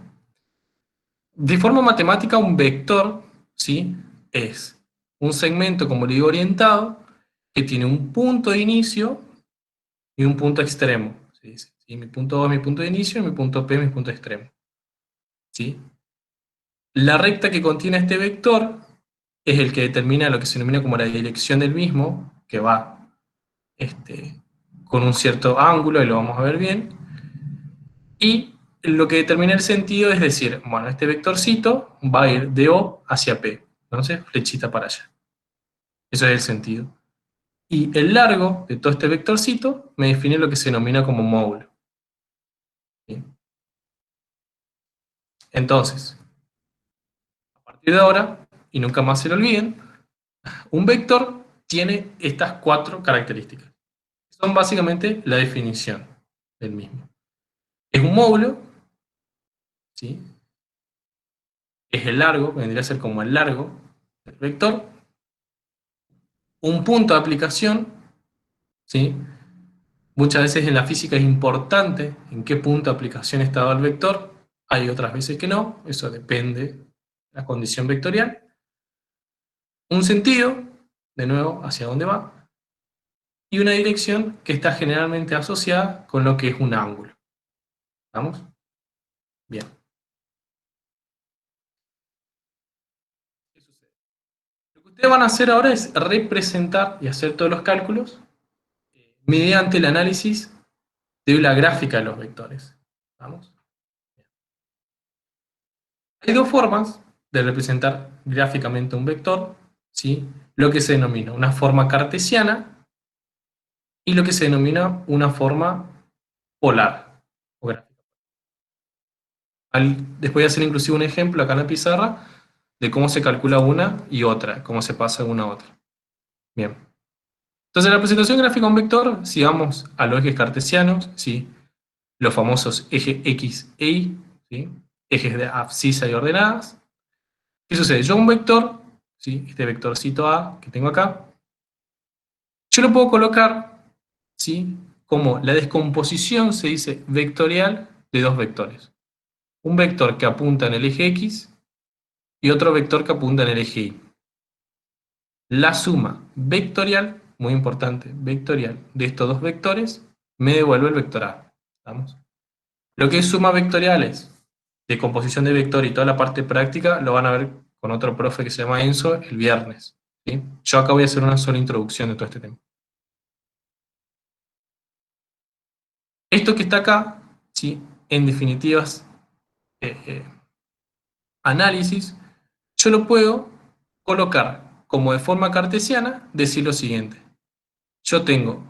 De forma matemática, un vector, ¿sí? Es un segmento, como le digo, orientado, que tiene un punto de inicio y un punto extremo. ¿Sí? ¿Sí? Mi punto O es mi punto de inicio y mi punto P es mi punto extremo. ¿Sí? La recta que contiene este vector es el que determina lo que se denomina como la dirección del mismo, que va con un cierto ángulo, y lo vamos a ver bien, y lo que determina el sentido es decir, bueno, este vectorcito va a ir de O hacia P, entonces flechita para allá. Eso es el sentido. Y el largo de todo este vectorcito me define lo que se denomina como módulo. ¿Sí? Entonces, a partir de ahora, y nunca más se lo olviden, Un vector tiene estas 4 características. Son básicamente la definición del mismo. Es un módulo, ¿sí? Es el largo, vendría a ser como el largo del vector. Un punto de aplicación, ¿sí? Muchas veces en la física es importante en qué punto de aplicación está dado el vector. Hay otras veces que no, eso depende de la condición vectorial. Un sentido, de nuevo, hacia dónde va. Y una dirección que está generalmente asociada con lo que es un ángulo. ¿Vamos? Bien. ¿Qué sucede? Lo que ustedes van a hacer ahora es representar y hacer todos los cálculos mediante el análisis de la gráfica de los vectores. ¿Vamos? Hay 2 formas de representar gráficamente un vector, ¿sí? Lo que se denomina una forma cartesiana y lo que se denomina una forma polar o gráfica. Les voy a hacer inclusive un ejemplo acá en la pizarra de cómo se calcula una y otra, cómo se pasa de una a otra. Bien. Entonces, la representación gráfica de un vector, si vamos a los ejes cartesianos, ¿sí? Los famosos ejes X e Y, ¿sí? Ejes de abscisa y ordenadas. ¿Qué sucede? Yo un vector, ¿sí? Este vectorcito A que tengo acá, yo lo puedo colocar, ¿sí? Como la descomposición, se dice, vectorial de 2 vectores. Un vector que apunta en el eje X y otro vector que apunta en el eje Y. La suma vectorial, muy importante, vectorial, de estos 2 vectores, me devuelve el vector A. ¿Vamos? Lo que es suma vectoriales, decomposición de vector y toda la parte práctica, lo van a ver con otro profe que se llama Enzo el viernes. ¿Sí? Yo acá voy a hacer una sola introducción de todo este tema. Esto que está acá, ¿sí? En definitivas, análisis, yo lo puedo colocar como de forma cartesiana, decir lo siguiente. Yo tengo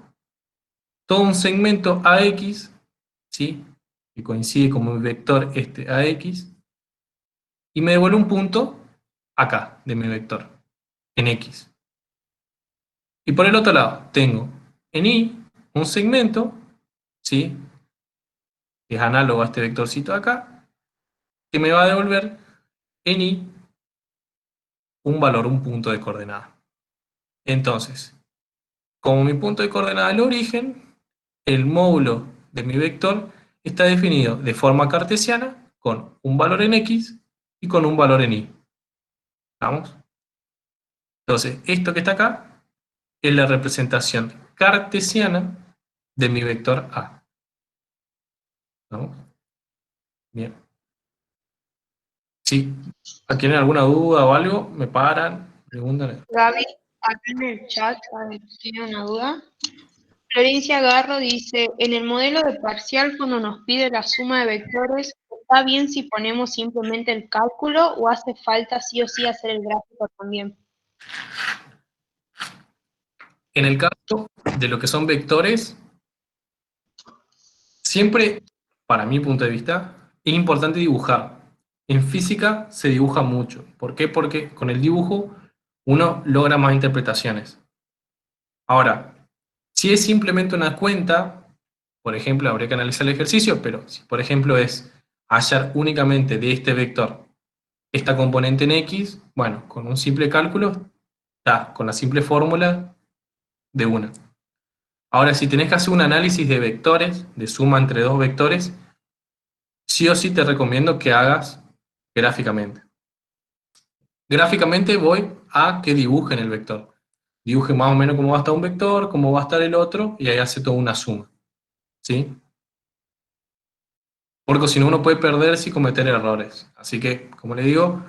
todo un segmento AX, ¿sí? Que coincide como mi vector este AX, y me devuelve un punto acá de mi vector, en X. Y por el otro lado, tengo en Y un segmento, ¿sí? Que es análogo a este vectorcito de acá, que me va a devolver en Y un valor, un punto de coordenada. Entonces, como mi punto de coordenada es el origen, el módulo de mi vector está definido de forma cartesiana con un valor en X y con un valor en Y. ¿Vamos? Entonces, esto que está acá es la representación cartesiana de mi vector A. ¿Vamos? Bien. Si tienen alguna duda o algo, me paran, preguntan. Gaby, acá en el chat, a ver, tiene una duda. Florencia Garro dice, en el modelo de parcial, cuando nos pide la suma de vectores, ¿está bien si ponemos simplemente el cálculo o hace falta sí o sí hacer el gráfico también? En el caso de lo que son vectores, siempre, para mi punto de vista, es importante dibujar. En física se dibuja mucho. ¿Por qué? Porque con el dibujo uno logra más interpretaciones. Ahora, si es simplemente una cuenta, por ejemplo, habría que analizar el ejercicio, pero si por ejemplo es hallar únicamente de este vector esta componente en X, bueno, con un simple cálculo, está, con la simple fórmula de una. Ahora, si tenés que hacer un análisis de vectores, de suma entre 2 vectores, sí o sí te recomiendo que hagas gráficamente. Gráficamente voy a que dibujen el vector. Dibuje más o menos cómo va a estar un vector, cómo va a estar el otro, y ahí hace toda una suma. ¿Sí? Porque si no uno puede perderse y cometer errores. Así que, como le digo,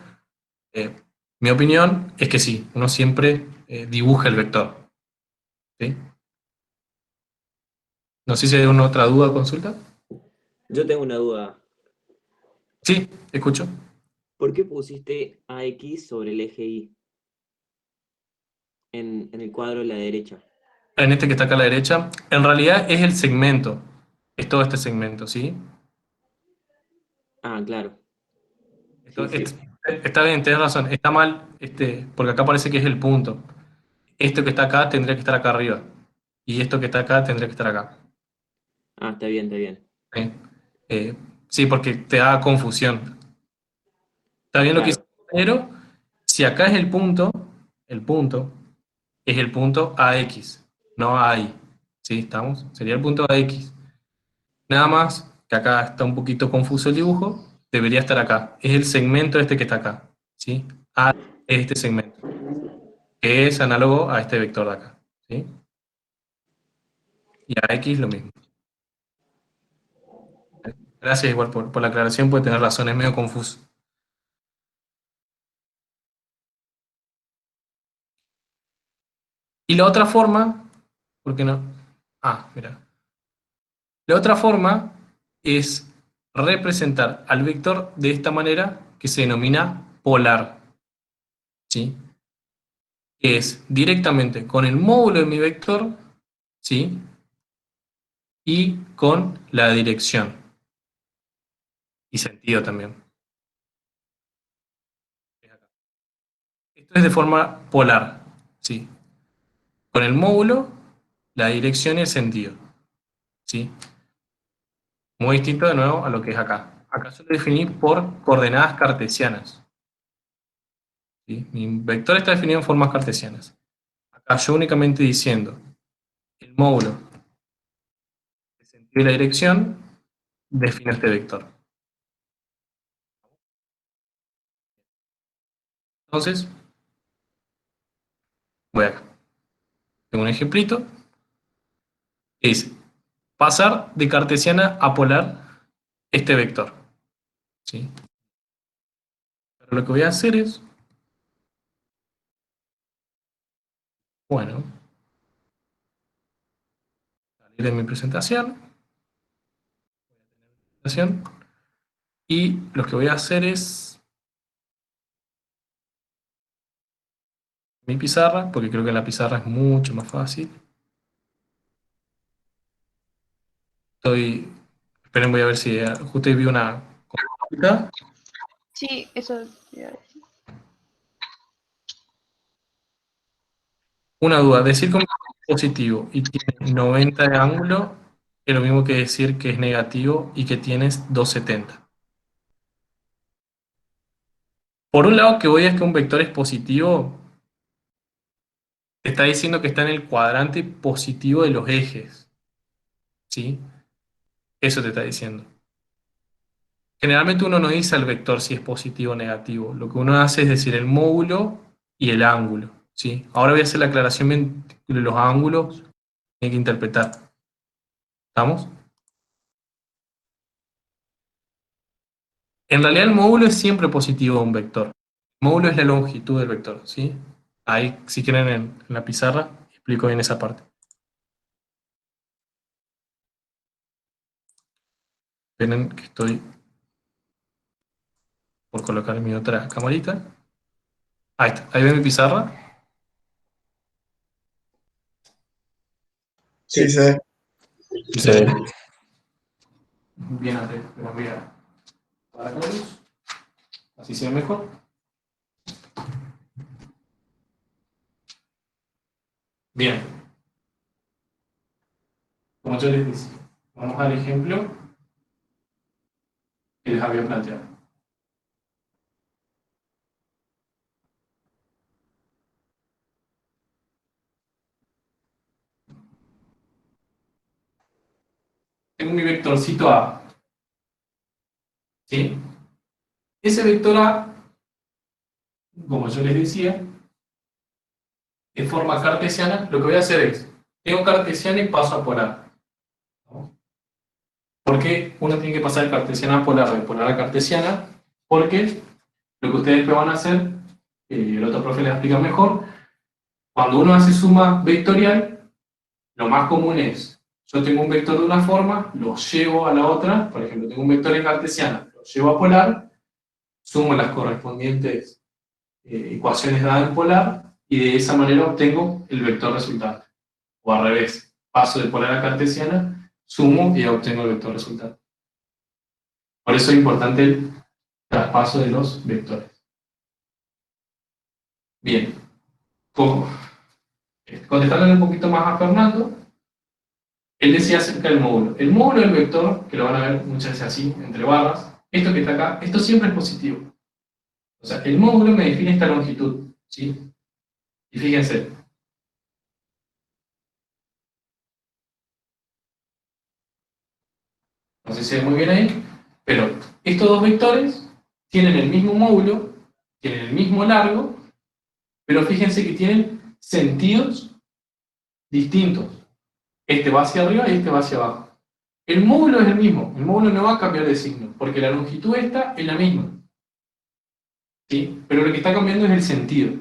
mi opinión es que sí, uno siempre dibuja el vector. ¿Sí? No sé si hay alguna otra duda o consulta. Yo tengo una duda. Sí, escucho. ¿Por qué pusiste AX sobre el eje Y? En el cuadro de la derecha. En este que está acá a la derecha, en realidad es el segmento. Es todo este segmento, ¿sí? Ah, claro. Esto, Sí, sí. está bien, tenés razón. Está mal, porque acá parece que es el punto. Esto que está acá tendría que estar acá arriba. Y esto que está acá tendría que estar acá. Ah, está bien, está bien. ¿Sí? Sí, porque te da confusión. Está bien lo que dice, Claro. pero si acá es el punto es el punto AX, no AI. ¿Sí? ¿Estamos? Sería el punto AX. Nada más que acá está un poquito confuso el dibujo, debería estar acá. Es el segmento este que está acá. ¿Sí? A es este segmento, que es análogo a este vector de acá. ¿Sí? Y a X lo mismo. Gracias igual por la aclaración, puede tener razón, es medio confuso. Y la otra forma, ¿por qué no? Ah, mira. La otra forma es representar al vector de esta manera que se denomina polar. ¿Sí? Que es directamente con el módulo de mi vector, ¿sí? Y con la dirección. Y sentido también. Esto es de forma polar, ¿sí? Con el módulo, la dirección y el sentido, ¿sí? Muy distinto de nuevo a lo que es acá. Acá yo lo definí por coordenadas cartesianas. ¿Sí? Mi vector está definido en formas cartesianas. Acá yo únicamente diciendo el módulo, el sentido y la dirección, defino este vector. Entonces, voy acá. Tengo un ejemplito que dice pasar de cartesiana a polar este vector. ¿Sí? Pero lo que voy a hacer es, bueno, salir de mi presentación, y lo que voy a hacer es mi pizarra, porque creo que la pizarra es mucho más fácil. Esperen, voy a ver si justo ahí vi una consulta. Sí, eso. Una duda, decir que un vector es positivo y tiene 90 de ángulo es lo mismo que decir que es negativo y que tienes 270. Por un lado, que voy es que un vector es positivo, te está diciendo que está en el cuadrante positivo de los ejes. ¿Sí? Eso te está diciendo. Generalmente uno no dice al vector si es positivo o negativo. Lo que uno hace es decir el módulo y el ángulo. ¿Sí? Ahora voy a hacer la aclaración de los ángulos que hay que interpretar. ¿Estamos? En realidad el módulo es siempre positivo de un vector. El módulo es la longitud del vector. ¿Sí? Ahí, si quieren, en la pizarra, explico bien esa parte. Esperen que estoy por colocar mi otra camarita. Ahí está. Ahí ven mi pizarra. Sí, sí. Sí. Bien, pero voy a apagar la luz. Así se ve mejor. Bien. Como yo les decía, vamos al ejemplo que les había planteado. Tengo mi vectorcito A. ¿Sí? Ese vector A, como yo les decía, en forma cartesiana, lo que voy a hacer es, tengo cartesiana y paso a polar. ¿No? ¿Por qué uno tiene que pasar de cartesiana a polar, de polar a cartesiana? Porque lo que ustedes van a hacer, el otro profe les explica mejor, cuando uno hace suma vectorial, lo más común es, yo tengo un vector de una forma, lo llevo a la otra, por ejemplo, tengo un vector en cartesiana, lo llevo a polar, sumo las correspondientes ecuaciones dadas en polar, y de esa manera obtengo el vector resultante. O al revés, paso de polar a cartesiana, sumo y obtengo el vector resultante. Por eso es importante el traspaso de los vectores. Bien. Contestándole un poquito más a Fernando, él decía acerca del módulo. El módulo del vector, que lo van a ver muchas veces así, entre barras, esto que está acá, esto siempre es positivo. O sea, el módulo me define esta longitud, ¿sí? Y fíjense. No sé si se ve muy bien ahí, pero estos dos vectores tienen el mismo módulo, tienen el mismo largo, pero fíjense que tienen sentidos distintos. Este va hacia arriba y este va hacia abajo. El módulo es el mismo, el módulo no va a cambiar de signo, porque la longitud esta es la misma. ¿Sí? Pero lo que está cambiando es el sentido.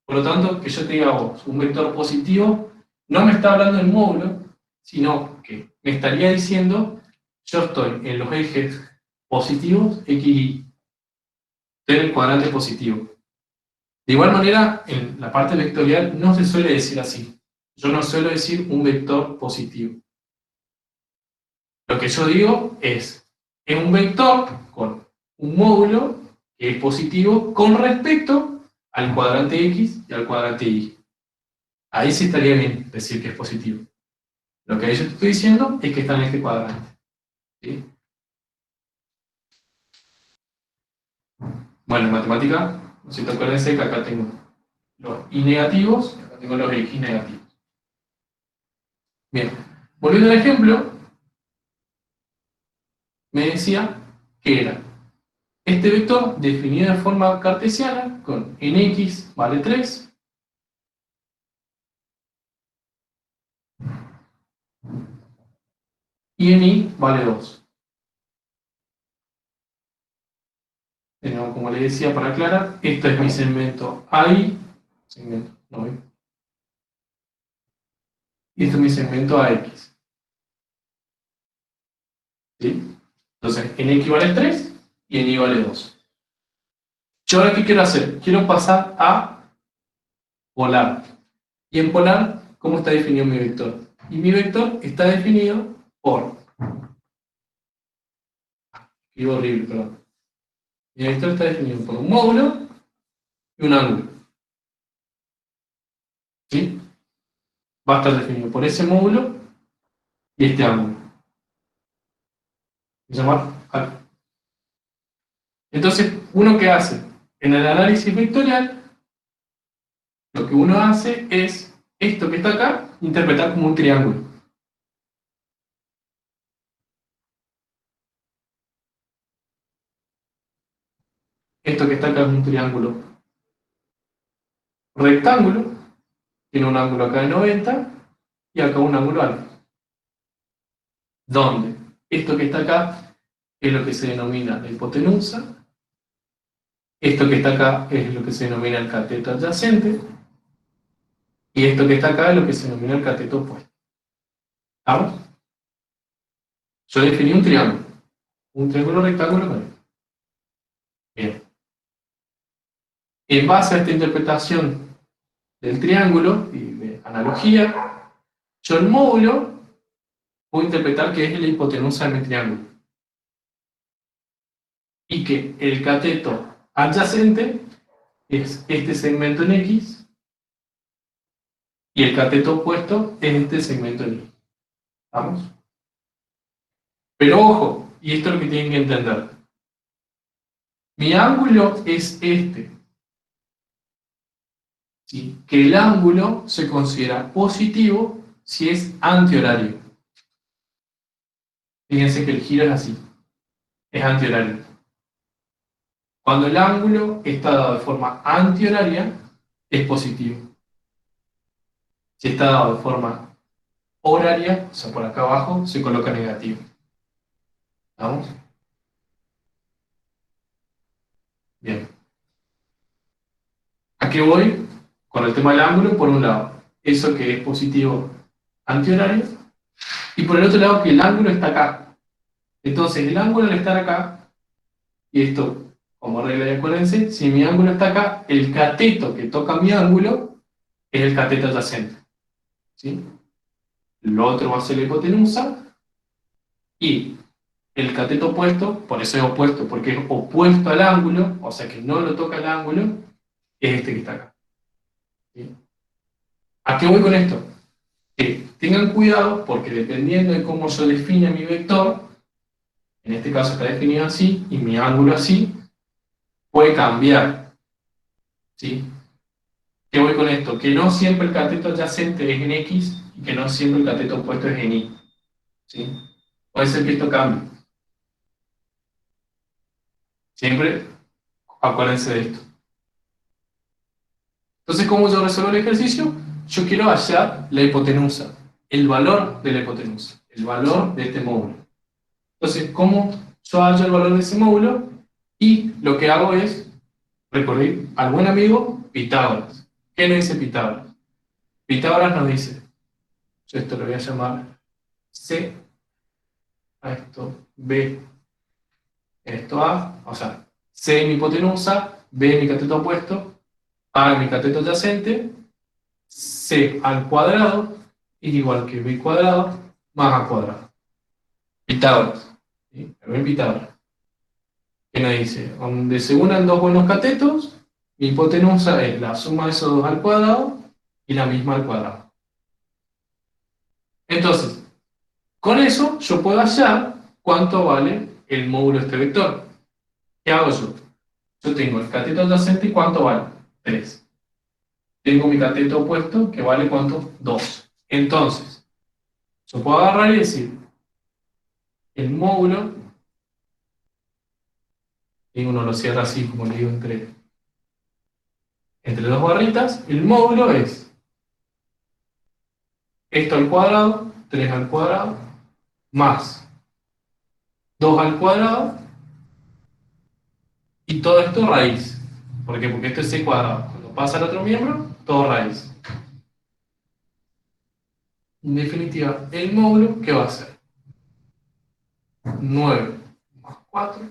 Por lo tanto, que yo te diga a vos, un vector positivo, no me está hablando del módulo, sino que me estaría diciendo, yo estoy en los ejes positivos, X y Y. Estoy en el cuadrante positivo. De igual manera, en la parte vectorial no se suele decir así. Yo no suelo decir un vector positivo. Lo que yo digo es un vector con un módulo que es positivo con respecto al cuadrante X y al cuadrante Y. Ahí sí estaría bien decir que es positivo. Lo que yo te estoy diciendo es que está en este cuadrante. ¿Sí? Bueno, en matemática, si te acuérdense que acá tengo los Y negativos y acá tengo los X negativos. Bien, volviendo al ejemplo, me decía que era este vector definido de forma cartesiana con en X vale 3, y en Y vale 2. De nuevo, como les decía, para aclarar, esto es mi segmento AI, segmento, no, y esto es mi segmento AX. ¿Sí? Entonces, en X vale 3 y en Y vale 2. Yo ahora, ¿qué quiero hacer? Quiero pasar a polar. Y en polar, ¿cómo está definido mi vector? Y mi vector está definido por... Escribo horrible, perdón. Mi vector está definido por un módulo y un ángulo. ¿Sí? Va a estar definido por ese módulo y este ángulo. Se llama alfa. Entonces, ¿uno qué hace? En el análisis vectorial, lo que uno hace es esto que está acá, interpretar como un triángulo. Esto que está acá es un triángulo rectángulo, tiene un ángulo acá de 90 y acá un ángulo alfa. Donde esto que está acá es lo que se denomina la hipotenusa, esto que está acá es lo que se denomina el cateto adyacente, y esto que está acá es lo que se denomina el cateto opuesto. ¿Vamos? Yo definí un triángulo rectángulo con esto. Bien. En base a esta interpretación del triángulo y de analogía, yo el módulo puedo interpretar que es la hipotenusa de mi triángulo. Y que el cateto adyacente es este segmento en X y el cateto opuesto es este segmento en Y. ¿Vamos? Pero ojo, y esto es lo que tienen que entender. Mi ángulo es este. ¿Sí? Que el ángulo se considera positivo si es antihorario. Fíjense que el giro es así. Es antihorario. Cuando el ángulo está dado de forma antihoraria, es positivo. Si está dado de forma horaria, o sea, por acá abajo, se coloca negativo. ¿Vamos? Bien. ¿A qué voy? Con el tema del ángulo, por un lado, eso que es positivo antihorario, y por el otro lado que el ángulo está acá. Entonces, el ángulo al estar acá, y esto, como regla de acuérdense, si mi ángulo está acá, el cateto que toca mi ángulo es el cateto adyacente. ¿Sí? Lo otro va a ser la hipotenusa, y el cateto opuesto, por eso es opuesto, porque es opuesto al ángulo, o sea que no lo toca el ángulo, es este que está acá. ¿sí? ¿A qué voy con esto? Que tengan cuidado porque dependiendo de cómo yo define mi vector, en este caso está definido así y mi ángulo así, puede cambiar, ¿sí? ¿Qué voy con esto? Que no siempre el cateto adyacente es en X y que no siempre el cateto opuesto es en Y, ¿sí? Puede ser que esto cambie. Siempre acuérdense de esto. Entonces, ¿cómo yo resuelvo el ejercicio? Yo quiero hallar la hipotenusa, el valor de la hipotenusa, el valor de este módulo. Entonces, ¿cómo yo hallo el valor de ese módulo? Y lo que hago es recurrir al buen amigo Pitágoras. ¿Qué nos dice Pitágoras? Pitágoras nos dice, yo esto lo voy a llamar C, a esto B, esto A, o sea, C es mi hipotenusa, B es mi cateto opuesto, A es mi cateto adyacente, C al cuadrado es igual que B cuadrado más A cuadrado. Pitágoras, ¿sí? El buen Pitágoras. ¿Qué nos dice? Donde se unan dos buenos catetos, mi hipotenusa es la suma de esos dos al cuadrado y la misma al cuadrado. Entonces, con eso yo puedo hallar cuánto vale el módulo de este vector. ¿Qué hago yo? Yo tengo el cateto adyacente y ¿cuánto vale? 3. Tengo mi cateto opuesto que vale ¿cuánto? 2. Entonces, yo puedo agarrar y decir, el módulo, y uno lo cierra así como le digo entre dos barritas, el módulo es esto al cuadrado, 3 al cuadrado, más 2 al cuadrado, y todo esto raíz. ¿Por qué? Porque esto es c cuadrado. Cuando pasa al otro miembro, todo raíz. En definitiva, el módulo, ¿qué va a ser? 9 más 4,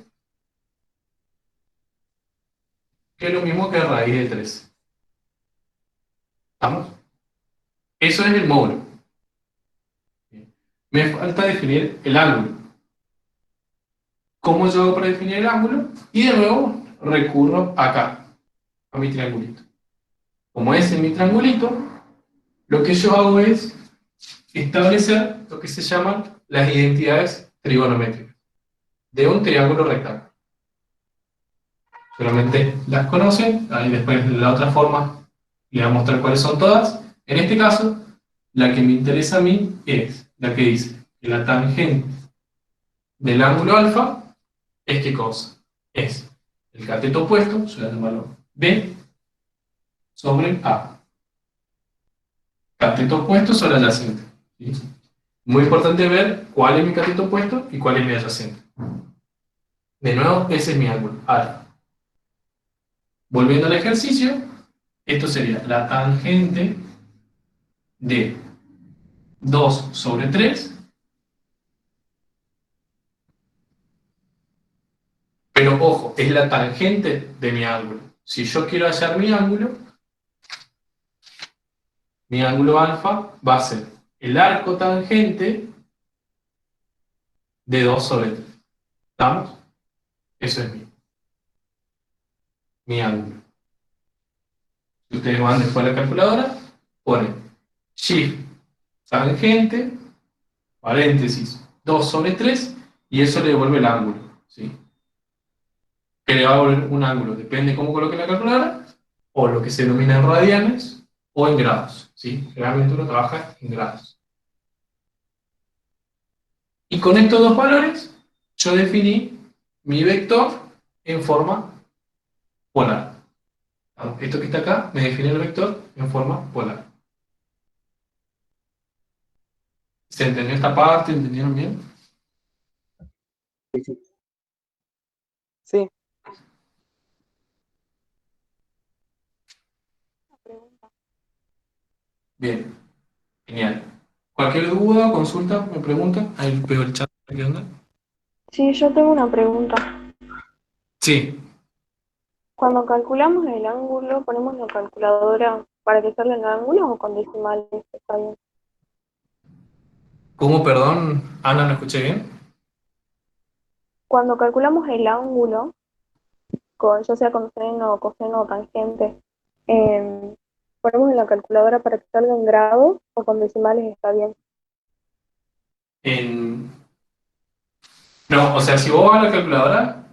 que es lo mismo que raíz de 3. ¿Estamos? Eso es el módulo. Me falta definir el ángulo. ¿Cómo yo hago para definir el ángulo? Y de nuevo recurro acá, a mi triangulito. Como ese es mi triangulito, lo que yo hago es establecer lo que se llaman las identidades trigonométricas de un triángulo rectángulo. Solamente las conocen, ahí después de la otra forma les voy a mostrar cuáles son todas. En este caso, la que me interesa a mí es la que dice que la tangente del ángulo alfa es ¿qué cosa? Es el cateto opuesto, yo le llamo B, sobre A. Cateto opuesto sobre adyacente. ¿Sí? Muy importante ver cuál es mi cateto opuesto y cuál es mi adyacente. De nuevo, ese es mi ángulo, alfa. Volviendo al ejercicio, esto sería la tangente de 2 sobre 3, pero ojo, es la tangente de mi ángulo. Si yo quiero hallar mi ángulo alfa va a ser el arco tangente de 2 sobre 3. ¿Estamos? Eso es mi ángulo. Si ustedes van después a la calculadora, ponen shift tangente, paréntesis, 2 sobre 3, y eso le devuelve el ángulo. ¿Sí? Que le va a devolver un ángulo, depende cómo coloque la calculadora, o lo que se denomina en radianes, o en grados. ¿Sí? Realmente uno trabaja en grados. Y con estos dos valores, yo definí mi vector en forma polar. Esto que está acá me define el vector en forma polar. ¿Se entendió esta parte? ¿Entendieron bien? Sí. Bien, genial. Cualquier duda, consulta, me pregunta. Ahí veo el chat. ¿Qué onda? Sí, yo tengo una pregunta. Sí, Cuando calculamos el ángulo, ¿ponemos la calculadora para que salga el ángulo o con decimales? Está bien. ¿cómo, perdón? Ana, ¿no escuché bien? Cuando calculamos el ángulo, ya sea con seno, coseno o tangente, ponemos en la calculadora para que salga en grados o con decimales está bien? No, o sea, si vos vas a la calculadora,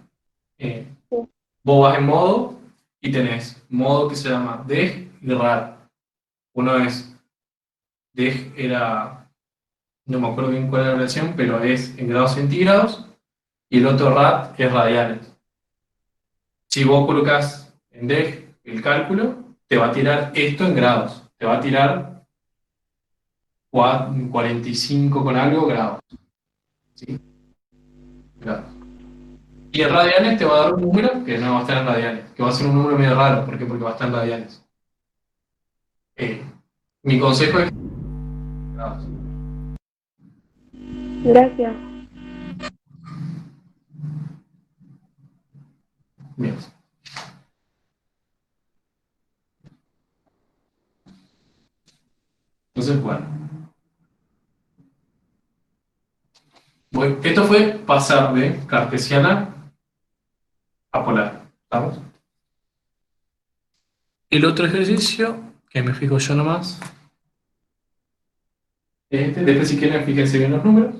vos vas en modo y tenés modo que se llama deg y rad. Uno es deg, no me acuerdo bien cuál era la relación, pero es en grados centígrados, y el otro rad es radianes. Si vos colocas en deg el cálculo, te va a tirar esto en grados, te va a tirar 45 con algo grados. ¿Sí? Grados. Y en radianes te va a dar un número que no va a estar en radianes, que va a ser un número medio raro. ¿Por qué? Porque va a estar en radianes. Mi consejo es grados. Gracias. Bien. Entonces, bueno. Esto fue pasar de cartesiana a polar. ¿Estamos? El otro ejercicio, que me fijo yo nomás, es este. Después si quieren, fíjense bien los números.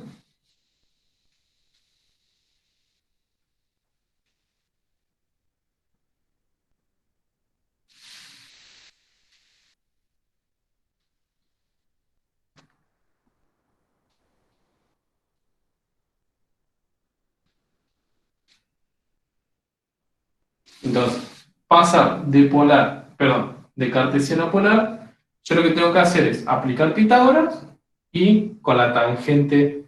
Entonces, pasar de de cartesiano a polar, yo lo que tengo que hacer es aplicar Pitágoras y con la tangente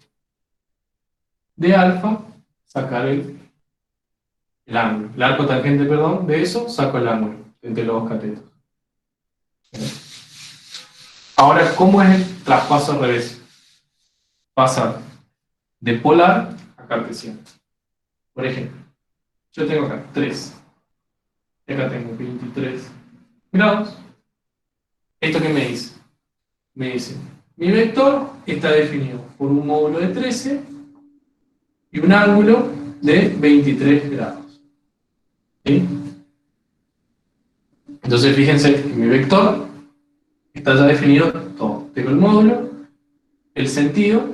de alfa sacar el ángulo. El arco tangente, perdón, de eso saco el ángulo entre los dos catetos. Ahora, ¿cómo es el traspaso al revés? Pasar de polar a cartesiano. Por ejemplo, yo tengo acá 3. Y acá tengo 23 grados. ¿Esto qué me dice? Me dice, mi vector está definido por un módulo de 13 y un ángulo de 23 grados. ¿Sí? Entonces fíjense que mi vector está ya definido todo. Tengo el módulo, el sentido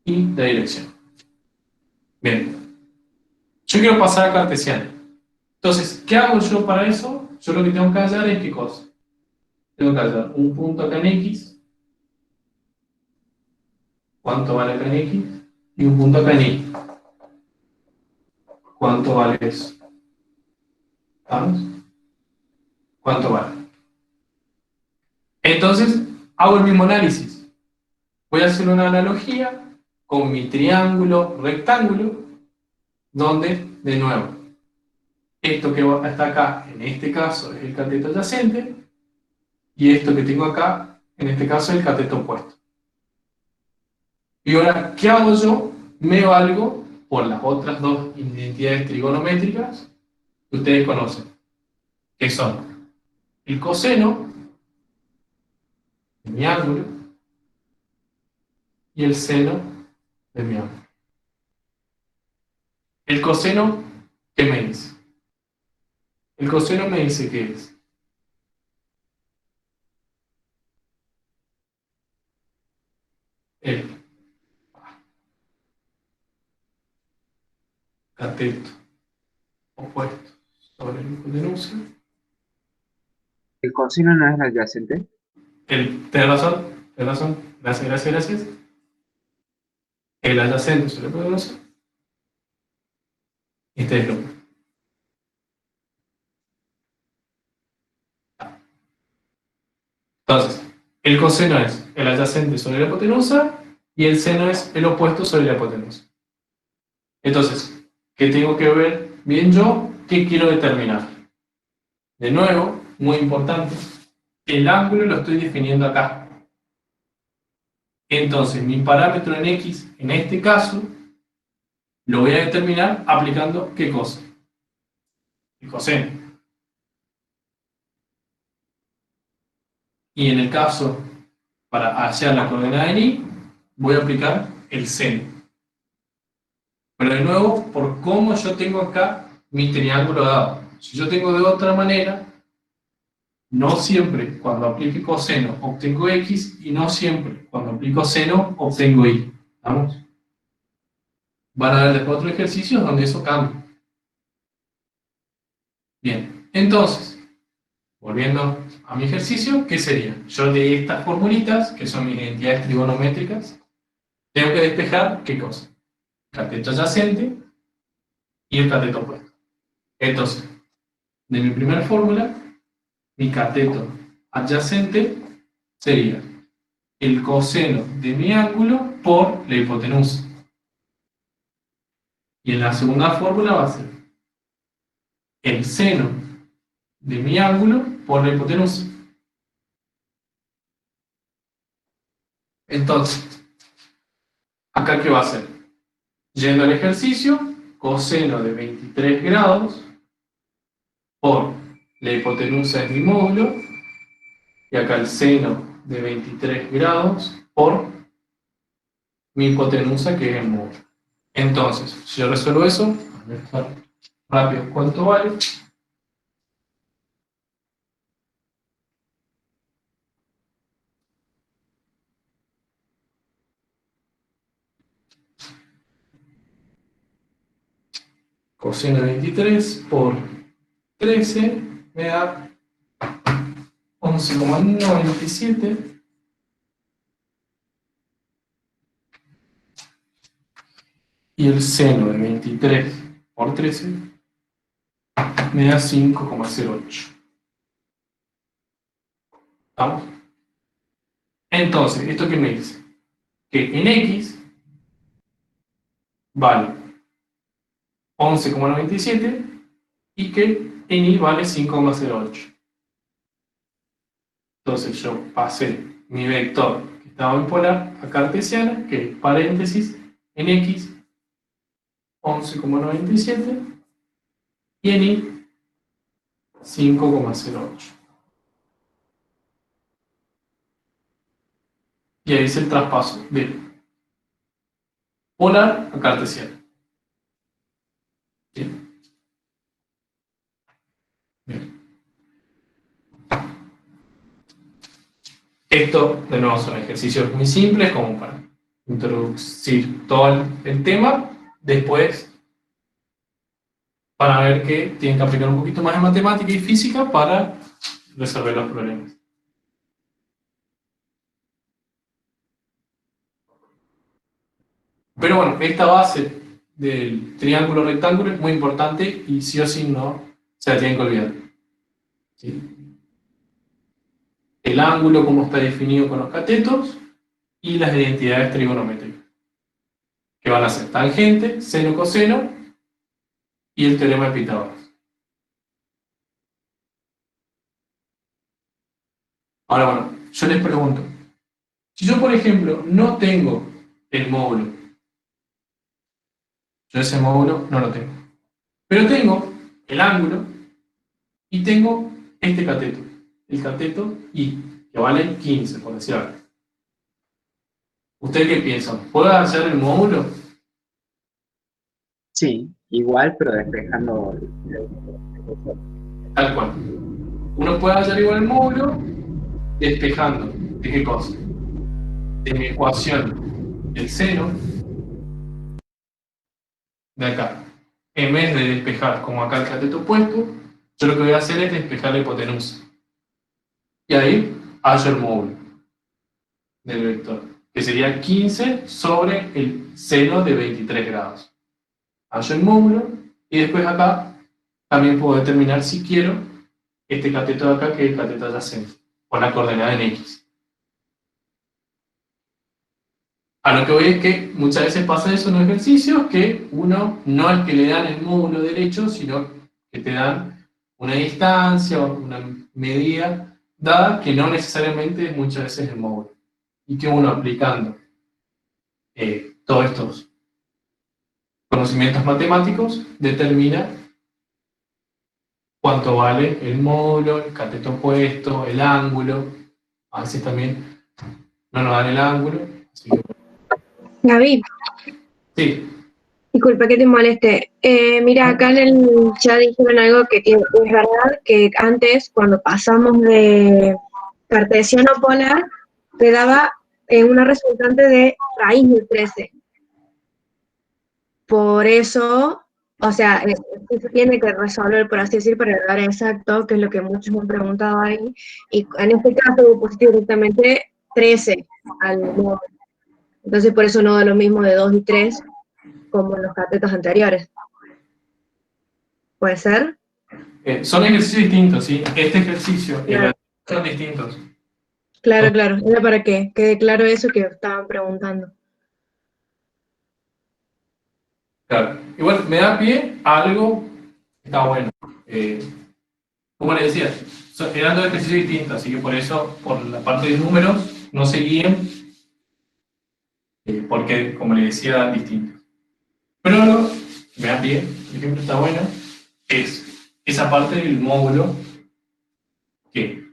y la dirección. Bien. Yo quiero pasar a cartesiano. Entonces, ¿qué hago yo para eso? Yo lo que tengo que hallar es ¿qué cosa? Tengo que hallar un punto acá en X. ¿Cuánto vale acá en X? Y un punto acá en Y. ¿Cuánto vale eso? ¿Vamos? ¿Cuánto vale? Entonces, hago el mismo análisis. Voy a hacer una analogía con mi triángulo rectángulo, donde, de nuevo, esto que está acá, en este caso, es el cateto adyacente, y esto que tengo acá, en este caso, es el cateto opuesto. Y ahora, ¿qué hago yo? Me valgo por las otras dos identidades trigonométricas que ustedes conocen, que son el coseno de mi ángulo y el seno de mi ángulo. El coseno, ¿qué me dice? El coseno me dice que es el cateto opuesto sobre la hipotenusa. ¿El coseno no es el adyacente? Tenés razón. Gracias. El adyacente sobre la hipotenusa. Este es lo mismo. Entonces, el coseno es el adyacente sobre la hipotenusa y el seno es el opuesto sobre la hipotenusa. Entonces, ¿qué tengo que ver bien yo? ¿Qué quiero determinar? De nuevo, muy importante, el ángulo lo estoy definiendo acá. Entonces, mi parámetro en X, en este caso, lo voy a determinar aplicando ¿qué cosa? El coseno. Y en el caso, para hallar la coordenada en Y, voy a aplicar el seno. Pero de nuevo, por cómo yo tengo acá mi triángulo dado. Si yo tengo de otra manera, no siempre cuando aplique coseno obtengo X y no siempre cuando aplico seno obtengo Y. ¿Vamos? Van a ver después otros ejercicios donde eso cambia. Bien, entonces, volviendo a mi ejercicio, ¿qué sería? Yo de estas formulitas, que son mis identidades trigonométricas, tengo que despejar, ¿qué cosa? El cateto adyacente y el cateto opuesto. Entonces, de mi primera fórmula, mi cateto adyacente sería el coseno de mi ángulo por la hipotenusa. Y en la segunda fórmula va a ser el seno de mi ángulo por la hipotenusa. Entonces, ¿acá qué va a hacer? Yendo al ejercicio, coseno de 23 grados por la hipotenusa es mi módulo, y acá el seno de 23 grados por mi hipotenusa, que es el módulo. Entonces, si yo resuelvo eso, a ver rápido cuánto vale. Coseno de 23 por 13 me da 11,97. Y el seno de 23 por 13 me da 5,08. ¿Estamos? Entonces, ¿esto qué me dice? Que en X vale 11,97 y que en Y vale 5,08. Entonces yo pasé mi vector que estaba bipolar a cartesiana, que es paréntesis en X 11,97 y en Y 5,08. Y ahí es el traspaso de polar a cartesiana. Bien. Bien. Esto, de nuevo, son ejercicios muy simples como para introducir todo el tema. Después, para ver que tienen que aplicar un poquito más de matemática y física para resolver los problemas. Pero bueno, esta base del triángulo rectángulo es muy importante y sí o sí no se la tienen que olvidar. ¿Sí? El ángulo, como está definido con los catetos, y las identidades trigonométricas, que van a ser tangente, seno, coseno, y el teorema de Pitágoras. Ahora, bueno, yo les pregunto, si yo, por ejemplo, no tengo el módulo, yo ese módulo no lo tengo, pero tengo el ángulo y tengo este cateto, el cateto I, que vale 15, por decir algo. ¿Ustedes qué piensan? ¿Puedo hacer el módulo? Sí, igual, pero despejando. Tal cual. Uno puede hallar igual el módulo despejando. ¿De qué cosa? De mi ecuación, el seno de acá. En vez de despejar como acá el cateto opuesto, yo lo que voy a hacer es despejar la hipotenusa. Y ahí hallo el módulo del vector, que sería 15 sobre el seno de 23 grados. Hallo el módulo y después acá también puedo determinar si quiero este cateto de acá, que es el cateto adyacente, con la coordenada en X. A lo que voy es que muchas veces pasa eso en los ejercicios, que uno no es que le dan el módulo derecho, sino que te dan una distancia o una medida dada que no necesariamente es muchas veces el módulo. Y que uno aplicando todos estos conocimientos matemáticos determina cuánto vale el módulo, el cateto opuesto, el ángulo. A veces también no nos dan el ángulo. Así que... Gaby, Sí. Disculpa que te moleste. Mira, acá en el chat dijeron algo que es verdad, que antes, cuando pasamos de cartesiano a polar, te daba una resultante de raíz del 13. Por eso, o sea, se tiene que resolver, por así decir, para el área exacto, que es lo que muchos me han preguntado ahí, y en este caso pusiste directamente 13 al módulo. Entonces, por eso no da lo mismo de 2 y 3 como en los catetos anteriores. ¿Puede ser? Son ejercicios distintos, ¿sí? Este ejercicio y el Claro. otro son distintos. Claro, claro. Era para que quede claro eso que estaban preguntando. Claro. Igual me da pie a algo que está bueno. Como les decía, eran dos ejercicios distintos, así que por eso, por la parte de números, no se guíen, porque, como les decía, eran distintos. Pero algo que me da pie, por ejemplo, está bueno, es esa parte del módulo que,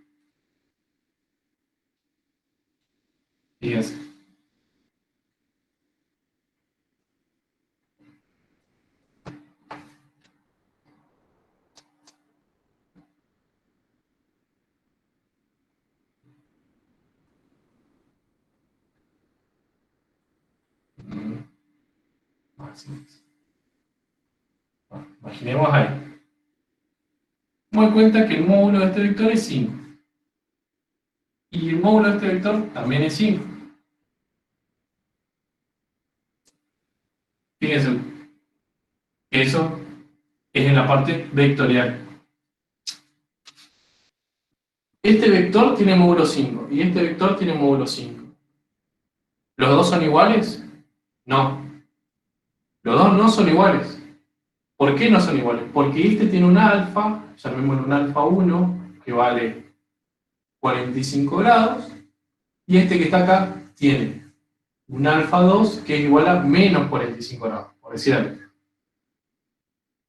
fíjense, imaginemos ahí. Me doy cuenta que el módulo de este vector es 5. Y el módulo de este vector también es 5. Fíjense, eso es en la parte vectorial. Este vector tiene módulo 5 y este vector tiene módulo 5. ¿Los dos son iguales? No. Los dos no son iguales. ¿Por qué no son iguales? Porque este tiene un alfa, llamémoslo un alfa 1, que vale 45 grados, y este que está acá tiene un alfa 2, que es igual a menos 45 grados, por decir algo.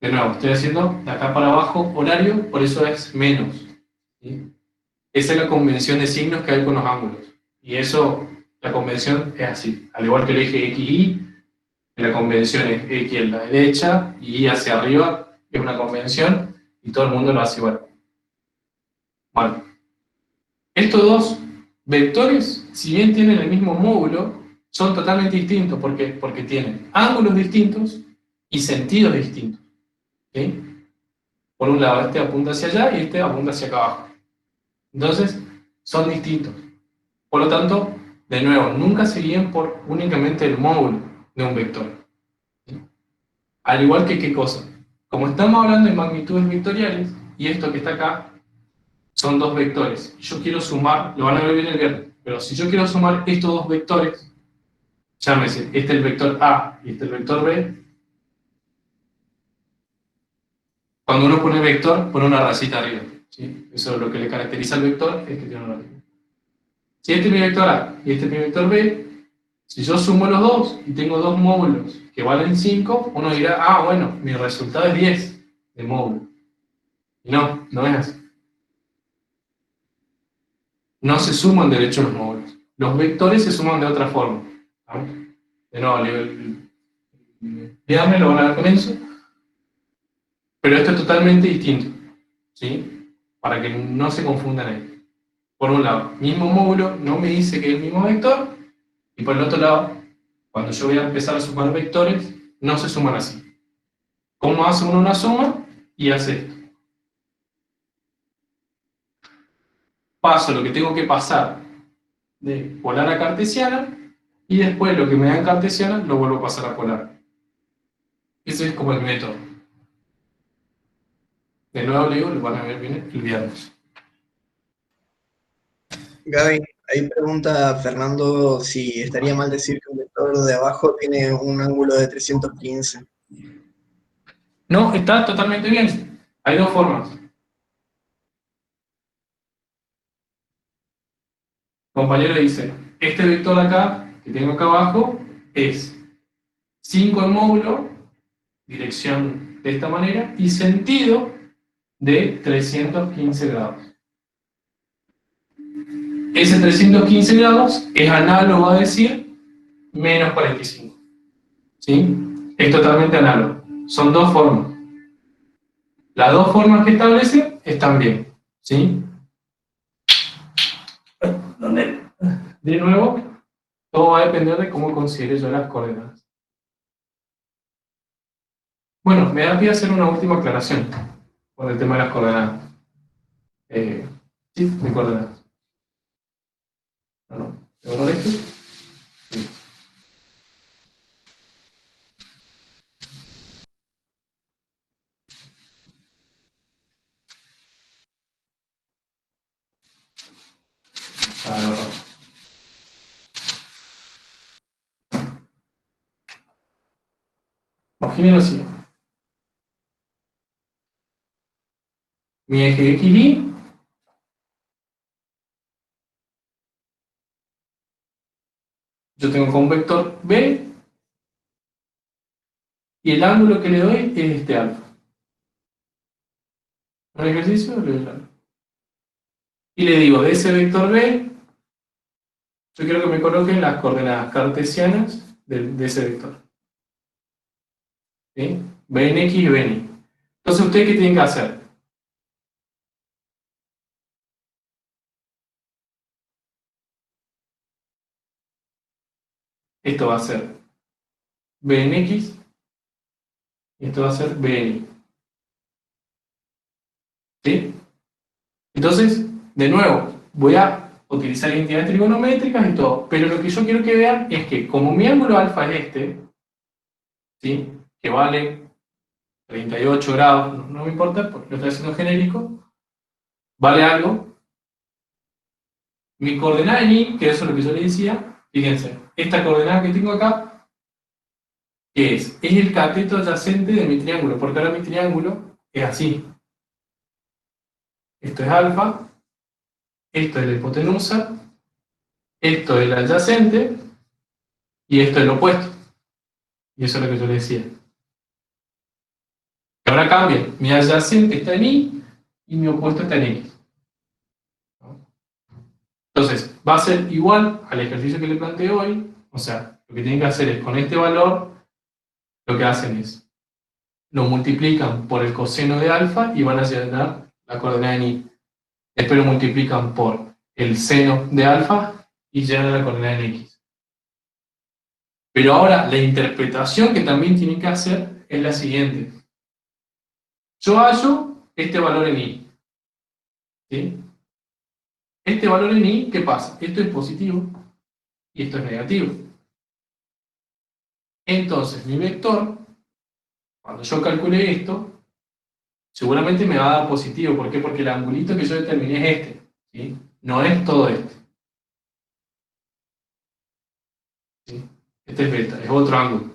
De nuevo, estoy haciendo de acá para abajo horario, por eso es menos. ¿Sí? Esa es la convención de signos que hay con los ángulos. Y eso, la convención es así. Al igual que el eje XY, la convención es X en la derecha y Y hacia arriba, es una convención, y todo el mundo lo hace igual. Bueno, estos dos vectores, si bien tienen el mismo módulo, son totalmente distintos. ¿Por qué? Porque tienen ángulos distintos y sentidos distintos. ¿Sí? Por un lado, este apunta hacia allá y este apunta hacia acá abajo. Entonces, son distintos. Por lo tanto, de nuevo, nunca se guíen por únicamente el módulo de un vector. ¿Sí? Al igual que, ¿qué cosa? Como estamos hablando de magnitudes vectoriales, y esto que está acá son dos vectores. Yo quiero sumar, lo van a ver bien el viernes, pero si yo quiero sumar estos dos vectores, llámese, este es el vector A y este es el vector B, cuando uno pone vector, pone una rayita arriba. ¿Sí? Eso es lo que le caracteriza al vector, es que tiene una rayita. Si este es mi vector A y este es mi vector B, si yo sumo los dos y tengo dos módulos que valen 5, uno dirá, ah, bueno, mi resultado es 10 de módulo. Y no, no es así. No se suman de hecho los módulos. Los vectores se suman de otra forma. ¿Vale? De nuevo, díganme, lo van a ver con eso. Pero esto es totalmente distinto. ¿Sí? Para que no se confundan ahí. Por un lado, mismo módulo no me dice que es el mismo vector, y por el otro lado, cuando yo voy a empezar a sumar vectores, no se suman así. ¿Cómo hace uno una suma? Y hace esto. Paso lo que tengo que pasar de polar a cartesiana, y después lo que me da en cartesiana lo vuelvo a pasar a polar. Ese es como el método. De nuevo le digo, lo van a ver bien el viernes. Gaby, ahí pregunta Fernando si estaría mal decir que un vector de abajo tiene un ángulo de 315. No, está totalmente bien. Hay dos formas. Compañero dice, este vector acá, que tengo acá abajo, es 5 en módulo, dirección de esta manera, y sentido de 315 grados. Ese 315 grados es análogo a decir menos 45. ¿Sí? es totalmente análogo. Son dos formas. Las dos formas que establece están bien, ¿sí? De nuevo, todo va a depender de cómo considere yo las coordenadas. Bueno, me da pie a hacer una última aclaración con el tema de las coordenadas. Sí, de coordenadas. ¿Tengo esto? Sí. Imaginen lo siguiente. Mi eje X, Y, yo tengo con un vector B, y el ángulo que le doy es este alfa. Un ejercicio, le doy el alfa. Y le digo, de ese vector B, yo quiero que me coloquen las coordenadas cartesianas de ese vector. ¿Sí? B en X y B en Y. Entonces, ¿ustedes qué tienen que hacer? Esto va a ser B en X y esto va a ser B en Y. ¿Sí? Entonces, de nuevo, voy a utilizar identidades trigonométricas y todo, pero lo que yo quiero que vean es que como mi ángulo alfa es este, ¿sí? Que vale 38 grados, no me importa porque lo estoy haciendo genérico, vale algo. Mi coordenada en Y, que eso es lo que yo le decía, fíjense, esta coordenada que tengo acá, ¿qué es? Es el cateto adyacente de mi triángulo, porque ahora mi triángulo es así. Esto es alfa, esto es la hipotenusa, esto es el adyacente, y esto es lo opuesto. Y eso es lo que yo le decía. Y ahora cambia, mi adyacente está en Y, y mi opuesto está en X. Entonces, va a ser igual al ejercicio que le planteé hoy, o sea, lo que tienen que hacer es con este valor, lo que hacen es, lo multiplican por el coseno de alfa y van a llenar la coordenada en Y. Después lo multiplican por el seno de alfa y llenan la coordenada en X. Pero ahora, la interpretación que también tienen que hacer es la siguiente. Yo hallo este valor en Y. ¿Sí? Este valor en Y, ¿qué pasa? Esto es positivo y esto es negativo. Entonces, mi vector, cuando yo calcule esto, seguramente me va a dar positivo. ¿Por qué? Porque el angulito que yo determiné es este. ¿Sí? No es todo este. ¿Sí? Este es beta, es otro ángulo.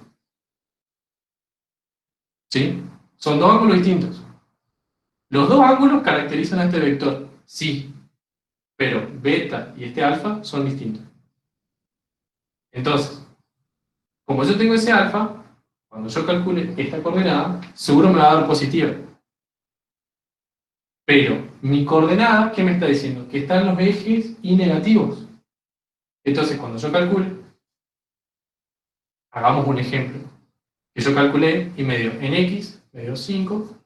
¿Sí? Son dos ángulos distintos. ¿Los dos ángulos caracterizan a este vector? Sí. Pero beta y este alfa son distintos. Entonces, como yo tengo ese alfa, cuando yo calcule esta coordenada, seguro me va a dar positiva. Pero mi coordenada, ¿qué me está diciendo? Que están los ejes y negativos. Entonces, cuando yo calcule, hagamos un ejemplo. Que yo calculé y me dio en X, me dio 5,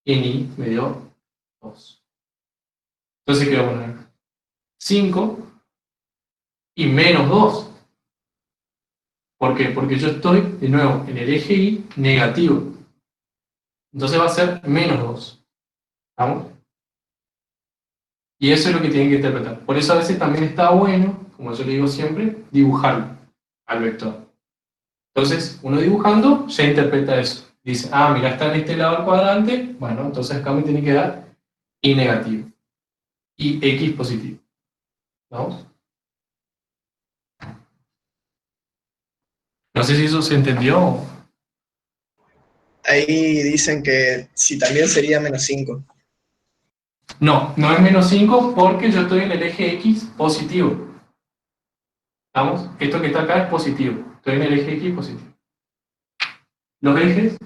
y en Y me dio 2. Entonces, ¿qué voy a poner? 5 y menos 2. ¿Por qué? Porque yo estoy, de nuevo, en el eje Y negativo. Entonces va a ser menos 2. ¿Vamos? Y eso es lo que tienen que interpretar. Por eso a veces también está bueno, como yo le digo siempre, dibujarlo al vector. Entonces, uno dibujando ya interpreta eso. Dice, ah, mira, está en este lado del cuadrante, bueno, entonces acá me tiene que dar Y negativo. Y X positivo. ¿Vamos? No sé si eso se entendió. Ahí dicen que si también sería menos 5. No, no es menos 5 porque yo estoy en el eje X positivo. ¿Vamos? Esto que está acá es positivo. Estoy en el eje X positivo. Los ejes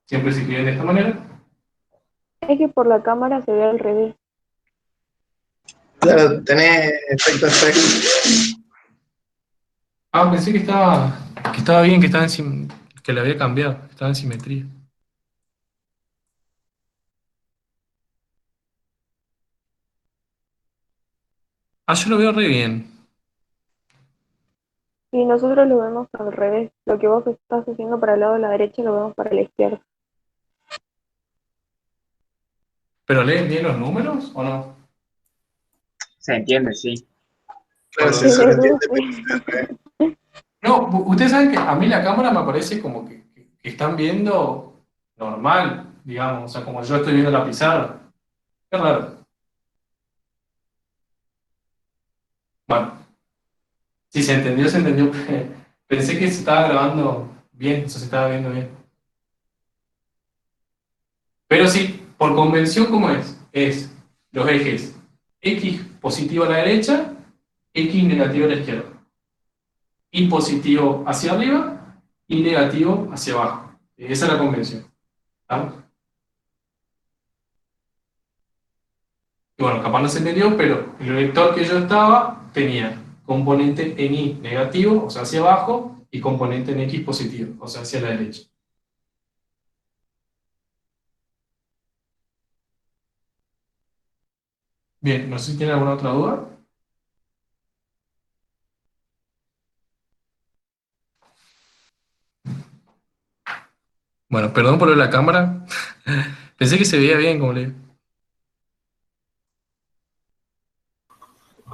siempre se escriben de esta manera. Es que por la cámara se ve al revés. Claro, tenés efecto espejo. Ah, pensé que estaba bien, que le había cambiado, que estaba en simetría. Ah, yo lo veo re bien. Y nosotros lo vemos al revés. Lo que vos estás haciendo para el lado de la derecha lo vemos para la izquierda. ¿Pero leen bien los números o no? Se entiende, sí. Claro, Porque- se Sí, entiende, sí. No, ustedes saben que a mí la cámara me parece como que están viendo normal, digamos, o sea, como yo estoy viendo la pizarra. Qué raro. Bueno, si se entendió, se entendió. Pensé que se estaba grabando bien, o sea, se estaba viendo bien. Pero sí, por convención, ¿cómo es? Es los ejes X positivo a la derecha, X negativo a la izquierda. Y positivo hacia arriba y negativo hacia abajo. Esa es la convención. ¿Estamos? Y bueno, capaz no se entendió, pero el vector que yo estaba tenía componente en Y negativo, o sea, hacia abajo, y componente en X positivo, o sea, hacia la derecha. Bien, no sé si tiene alguna otra duda. Bueno, perdón por lo de la cámara. Pensé que se veía bien, como le digo.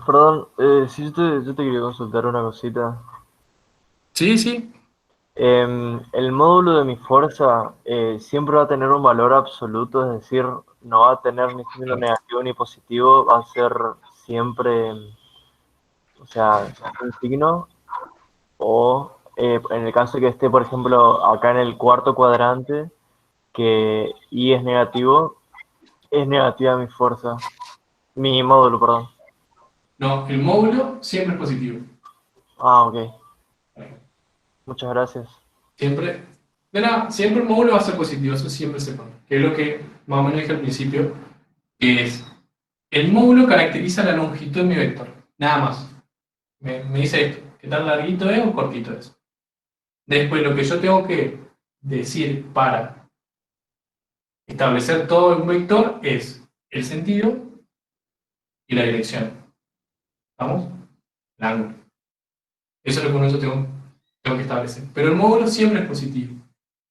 Perdón, si yo te quería consultar una cosita. Sí, sí. El módulo de mi fuerza siempre va a tener un valor absoluto, es decir, no va a tener ni signo negativo ni positivo, va a ser siempre, o sea, un signo, o en el caso que esté, por ejemplo, acá en el cuarto cuadrante, que Y es negativa mi fuerza, mi módulo, perdón. No, el módulo siempre es positivo. Ah, ok. Muchas gracias. Siempre, de nada, siempre el módulo va a ser positivo, eso siempre se pone. Que es lo que más o menos dije al principio, que es, el módulo caracteriza la longitud de mi vector, nada más. Me dice esto, qué tan larguito es o cortito es. Después lo que yo tengo que decir para establecer todo un vector es el sentido y la dirección. ¿Vamos? El ángulo. Eso es lo que uno yo tengo que establecer. Pero el módulo siempre es positivo.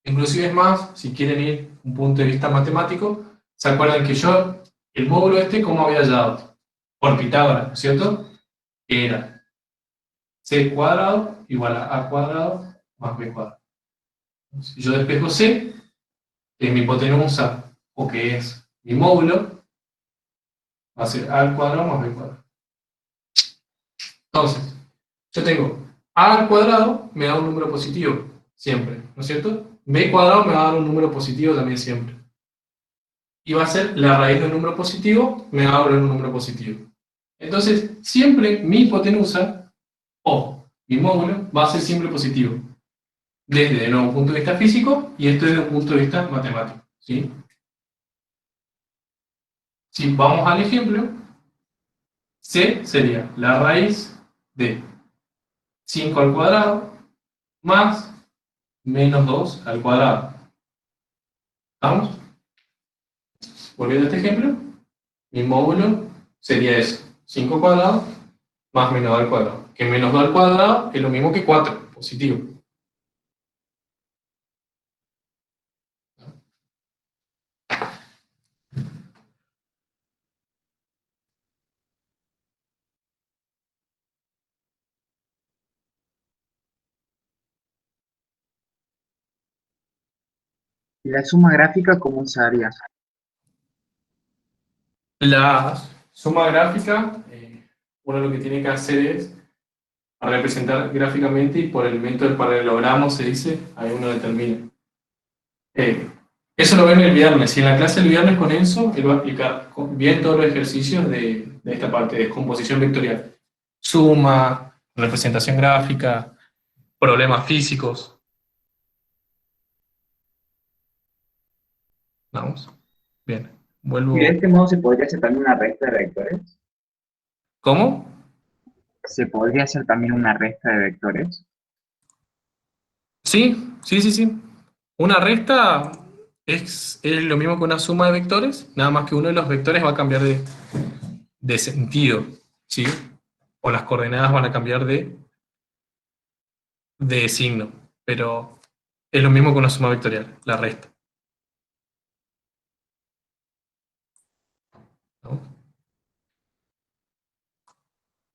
Inclusive es más, si quieren ir a un punto de vista matemático, ¿se acuerdan que yo, el módulo este, cómo había hallado? Por Pitágoras, ¿no es cierto? Que era c cuadrado igual a a cuadrado más b cuadrado. Si yo despejo c, que es mi hipotenusa, o que es mi módulo, va a ser a al cuadrado más b cuadrado. Entonces, yo tengo a al cuadrado, me da un número positivo, siempre, ¿no es cierto? B cuadrado me va a dar un número positivo también siempre. Y va a ser la raíz de un número positivo, me va a dar un número positivo. Entonces, siempre mi hipotenusa, o mi módulo, va a ser siempre positivo. Desde, de nuevo, un punto de vista físico, y esto desde un punto de vista matemático, ¿sí? Si vamos al ejemplo, C sería la raíz de 5 al cuadrado más menos 2 al cuadrado. ¿Estamos? Volviendo a este ejemplo, mi módulo sería eso, 5 cuadrado más menos 2 al cuadrado. Que menos 2 al cuadrado es lo mismo que 4, positivo. ¿Y la suma gráfica cómo se haría? La suma gráfica, uno lo que tiene que hacer es representar gráficamente y por el elemento del paralelogramo se dice, ahí uno determina. Eso lo ven el viernes, y en la clase del viernes con Enzo, él va a explicar bien todos los ejercicios de esta parte de descomposición vectorial. Suma, representación gráfica, problemas físicos. Vamos. Bien, vuelvo. Y de este modo se podría hacer también una recta de vectores. ¿Cómo? ¿Se podría hacer también una resta de vectores? Sí. Una resta es lo mismo que una suma de vectores, nada más que uno de los vectores va a cambiar de sentido, ¿sí? O las coordenadas van a cambiar de signo, pero es lo mismo que una suma vectorial, la resta. ¿No?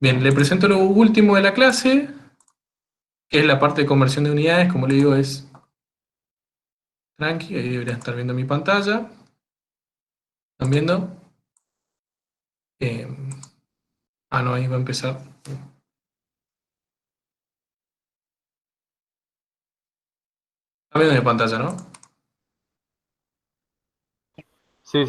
Bien, le presento lo último de la clase, que es la parte de conversión de unidades. Como le digo, es tranqui, ahí deberían estar viendo mi pantalla. ¿Están viendo? No, ahí va a empezar. Están viendo mi pantalla, ¿no? Sí.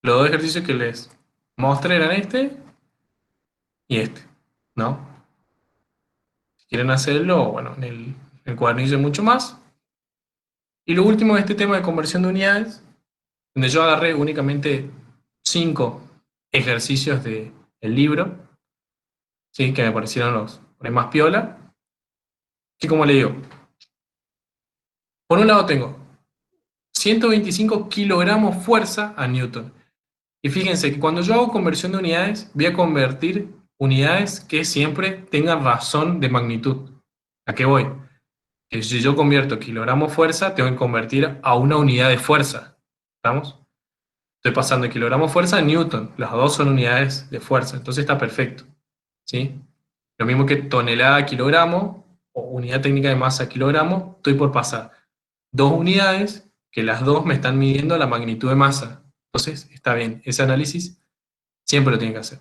Los dos ejercicios que les mostré eran este y este, ¿no? Si quieren hacerlo, bueno, en el cuadernillo hay mucho más. Y lo último es este tema de conversión de unidades, donde yo agarré únicamente 5 ejercicios del libro, ¿sí? Que me parecieron los más piola. Que como le digo, por un lado tengo 125 kilogramos fuerza a Newton. Y fíjense que cuando yo hago conversión de unidades, voy a convertir unidades que siempre tengan razón de magnitud. ¿A qué voy? Que si yo convierto kilogramo fuerza, tengo que convertir a una unidad de fuerza. ¿Estamos? Estoy pasando de kilogramo fuerza a Newton. Las dos son unidades de fuerza. Entonces está perfecto. ¿Sí? Lo mismo que tonelada a kilogramo o unidad técnica de masa a kilogramo, estoy por pasar 2 unidades que las dos me están midiendo la magnitud de masa. Entonces está bien. Ese análisis siempre lo tienen que hacer.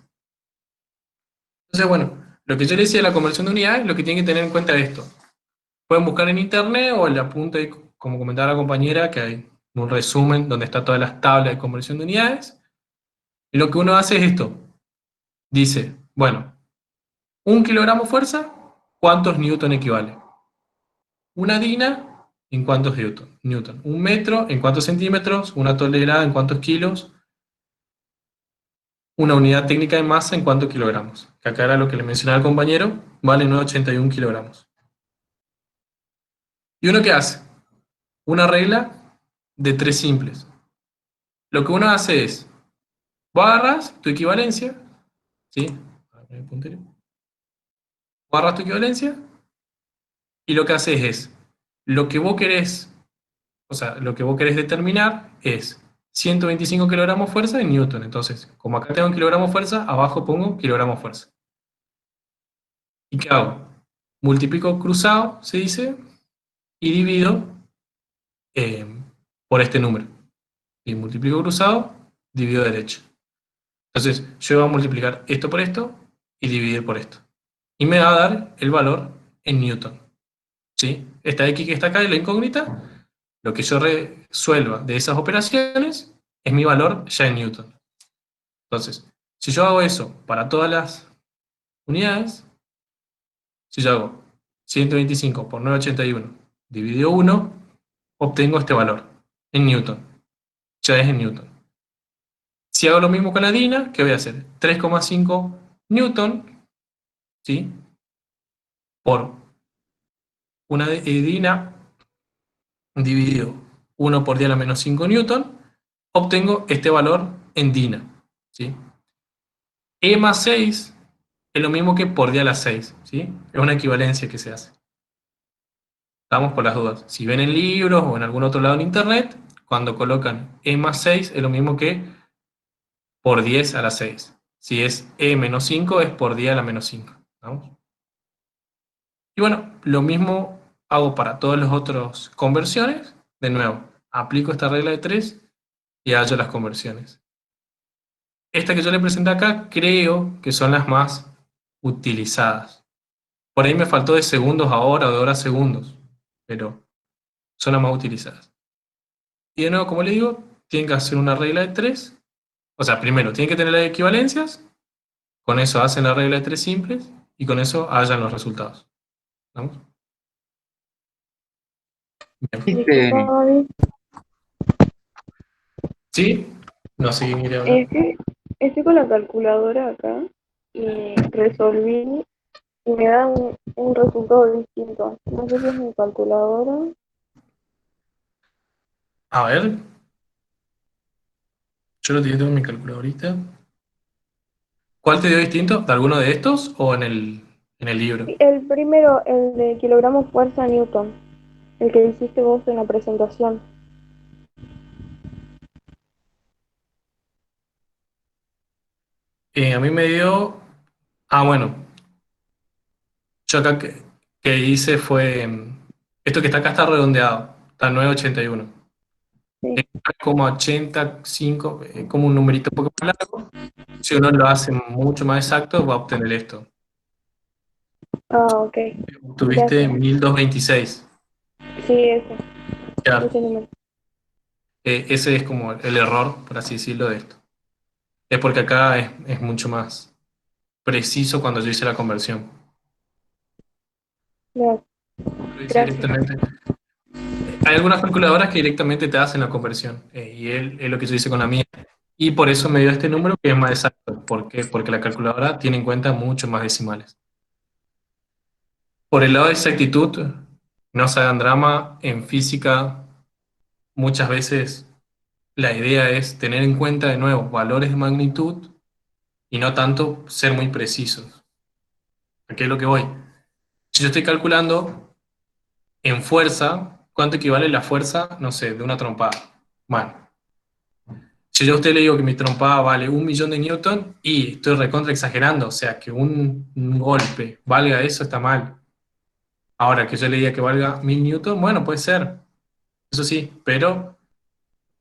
Entonces, bueno, lo que yo les decía de la conversión de unidades, lo que tienen que tener en cuenta es esto. Pueden buscar en internet o en la punta, como comentaba la compañera, que hay un resumen donde está todas las tablas de conversión de unidades. Y lo que uno hace es esto. Dice, bueno, 1 kilogramo fuerza, ¿cuántos newton equivale? Una dina, ¿en cuántos newton? Un metro, ¿en cuántos centímetros? Una tonelada, ¿en cuántos kilos? Una unidad técnica de masa, ¿en cuántos kilogramos? Que acá era lo que le mencionaba al compañero, vale 981 kilogramos. ¿Y uno qué hace? Una regla de 3 simples. Lo que uno hace es, vos agarras tu equivalencia, ¿sí? Vos agarras tu equivalencia, y lo que haces es, lo que vos querés, o sea, lo que vos querés determinar es 125 kilogramos fuerza en newton. Entonces, como acá tengo kilogramos fuerza, abajo pongo kilogramos fuerza. ¿Y qué hago? Multiplico cruzado, se dice, y divido por este número. Y multiplico cruzado, divido derecho. Entonces, yo voy a multiplicar esto por esto y dividir por esto. Y me va a dar el valor en newton. ¿Sí? Esta X que está acá es la incógnita. Lo que yo resuelva de esas operaciones es mi valor ya en newton. Entonces, si yo hago eso para todas las unidades, si yo hago 125 por 981 dividido 1, obtengo este valor en newton. Ya es en newton. Si hago lo mismo con la dina, ¿qué voy a hacer? 3,5 newton, ¿sí? Por una dina dividido 1 por 10 a la menos 5 newton, obtengo este valor en dina, ¿sí? E más 6 es lo mismo que por 10 a la 6, ¿sí? Es una equivalencia que se hace. Estamos por las dudas. Si ven en libros o en algún otro lado en internet, cuando colocan E más 6 es lo mismo que por 10 a la 6. Si es E menos 5 es por 10 a la menos 5. ¿Vamos? Y bueno, lo mismo hago para todas las otras conversiones. De nuevo, aplico esta regla de 3 y hallo las conversiones. Esta que yo le presenté acá creo que son las más utilizadas. Por ahí me faltó de segundos a hora o de hora a segundos, pero son las más utilizadas. Y de nuevo, como le digo, tienen que hacer una regla de 3. O sea, primero, tienen que tener las equivalencias. Con eso hacen la regla de 3 simples y con eso hallan los resultados. ¿Vamos? Bien. ¿Sí? No sé quién quiere hablar. Es que estoy con la calculadora acá y resolví y me da un resultado distinto. No sé si es mi calculadora. A ver, yo lo tengo en mi calculadorita. ¿Cuál te dio distinto? ¿De alguno de estos o en el libro? Sí, el primero, el de kilogramos fuerza Newton, el que hiciste vos en la presentación. A mí me dio... Ah, bueno, yo acá que hice fue... esto que está acá está redondeado, está 981. Sí. Es como 85, como un numerito un poco más largo. Si uno lo hace mucho más exacto, va a obtener esto. Ah, ok. Tuviste Gracias. 1226. Sí, ese. Claro. Ese número. Ese es como el error, por así decirlo, de esto. Es porque acá es mucho más preciso cuando yo hice la conversión. Gracias. Lo hice directamente. Hay algunas calculadoras que directamente te hacen la conversión, y es lo que yo hice con la mía. Y por eso me dio este número que es más exacto. ¿Por qué? Porque la calculadora tiene en cuenta mucho más decimales. Por el lado de exactitud, no se hagan drama. En física, muchas veces la idea es tener en cuenta de nuevo valores de magnitud y no tanto ser muy precisos. ¿A qué es lo que voy? Si yo estoy calculando en fuerza, ¿cuánto equivale la fuerza, no sé, de una trompada? Bueno, si yo a usted le digo que mi trompada vale 1.000.000 de newton y estoy recontra exagerando, o sea, que un golpe valga eso está mal. Ahora, que yo le diga que valga 1.000 newton, bueno, puede ser, eso sí, pero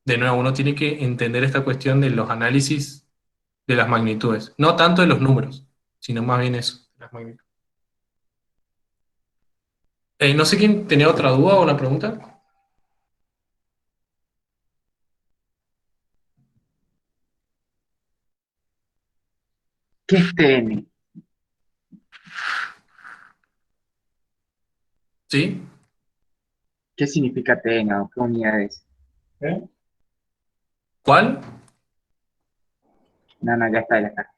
de nuevo uno tiene que entender esta cuestión de los análisis de las magnitudes, no tanto de los números, sino más bien eso, de las magnitudes. No sé quién tenía otra duda o una pregunta. ¿Qué es TN? ¿Sí? ¿Qué significa TN o qué unidad es? ¿Cuál? No, no, ya está, ya está.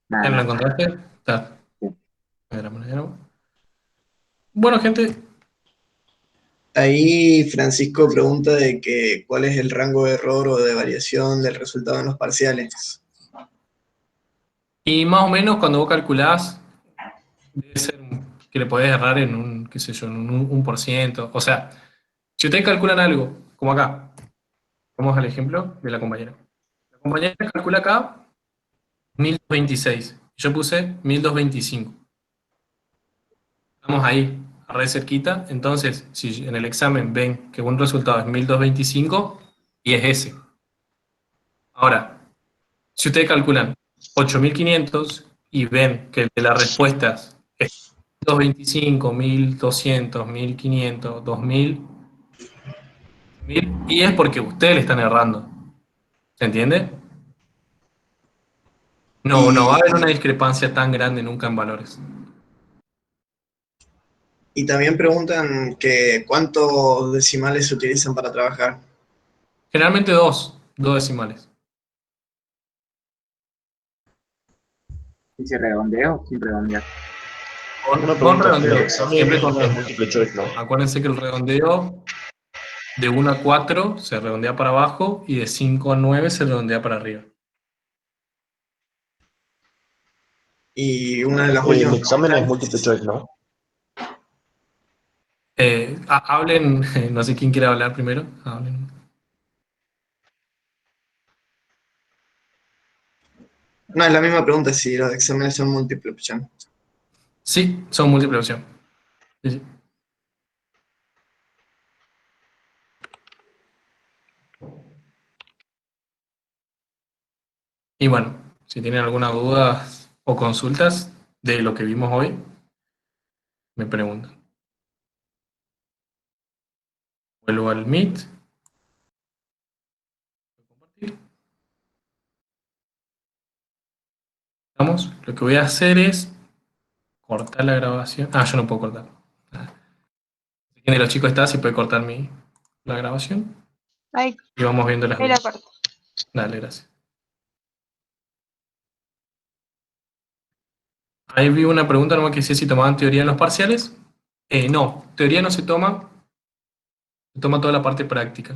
Nada, ¿Ya me lo nada. encontraste? Está. Sí. Bueno, gente, Ahí Francisco pregunta de que cuál es el rango de error o de variación del resultado en los parciales. y más o menos cuando vos calculás, debe ser que le podés errar en un, qué sé yo, en un 1%. O sea, si ustedes calculan algo, como acá, vamos al ejemplo de la compañera. La compañera calcula acá 1226. Yo puse 1225. Estamos ahí, re cerquita. Entonces, si en el examen ven que un resultado es 1225, y es ese. Ahora, si ustedes calculan 8500 y ven que el de las respuestas es 1225, 1200, 1500, 2000, y es porque ustedes le están errando. ¿Se entiende? No va a haber una discrepancia tan grande nunca en valores. Y también preguntan que cuántos decimales se utilizan para trabajar. Generalmente dos decimales. ¿Y si redondeo o sin redondear? Con redondeo, siempre con redondeo. Acuérdense que el redondeo de 1 a 4 se redondea para abajo y de 5 a 9 se redondea para arriba. Y una de las últimas El examen es preguntas- multiple choice, ¿no? Hablen, no sé quién quiere hablar primero. Hablen. No, es la misma pregunta si los exámenes son múltiple opción. Sí, son múltiple opción. Sí, sí. Y bueno, si tienen alguna duda o consultas de lo que vimos hoy, me preguntan. Vuelvo al Meet. Vamos, lo que voy a hacer es cortar la grabación. Ah, yo no puedo cortar. ¿Quién de los chicos está? Si puede cortar la grabación. Ahí, Y vamos viendo las ahí la dudas. corto. Dale, gracias. Ahí vi una pregunta nomás que decía si tomaban teoría en los parciales. No, teoría no se toma toda la parte práctica.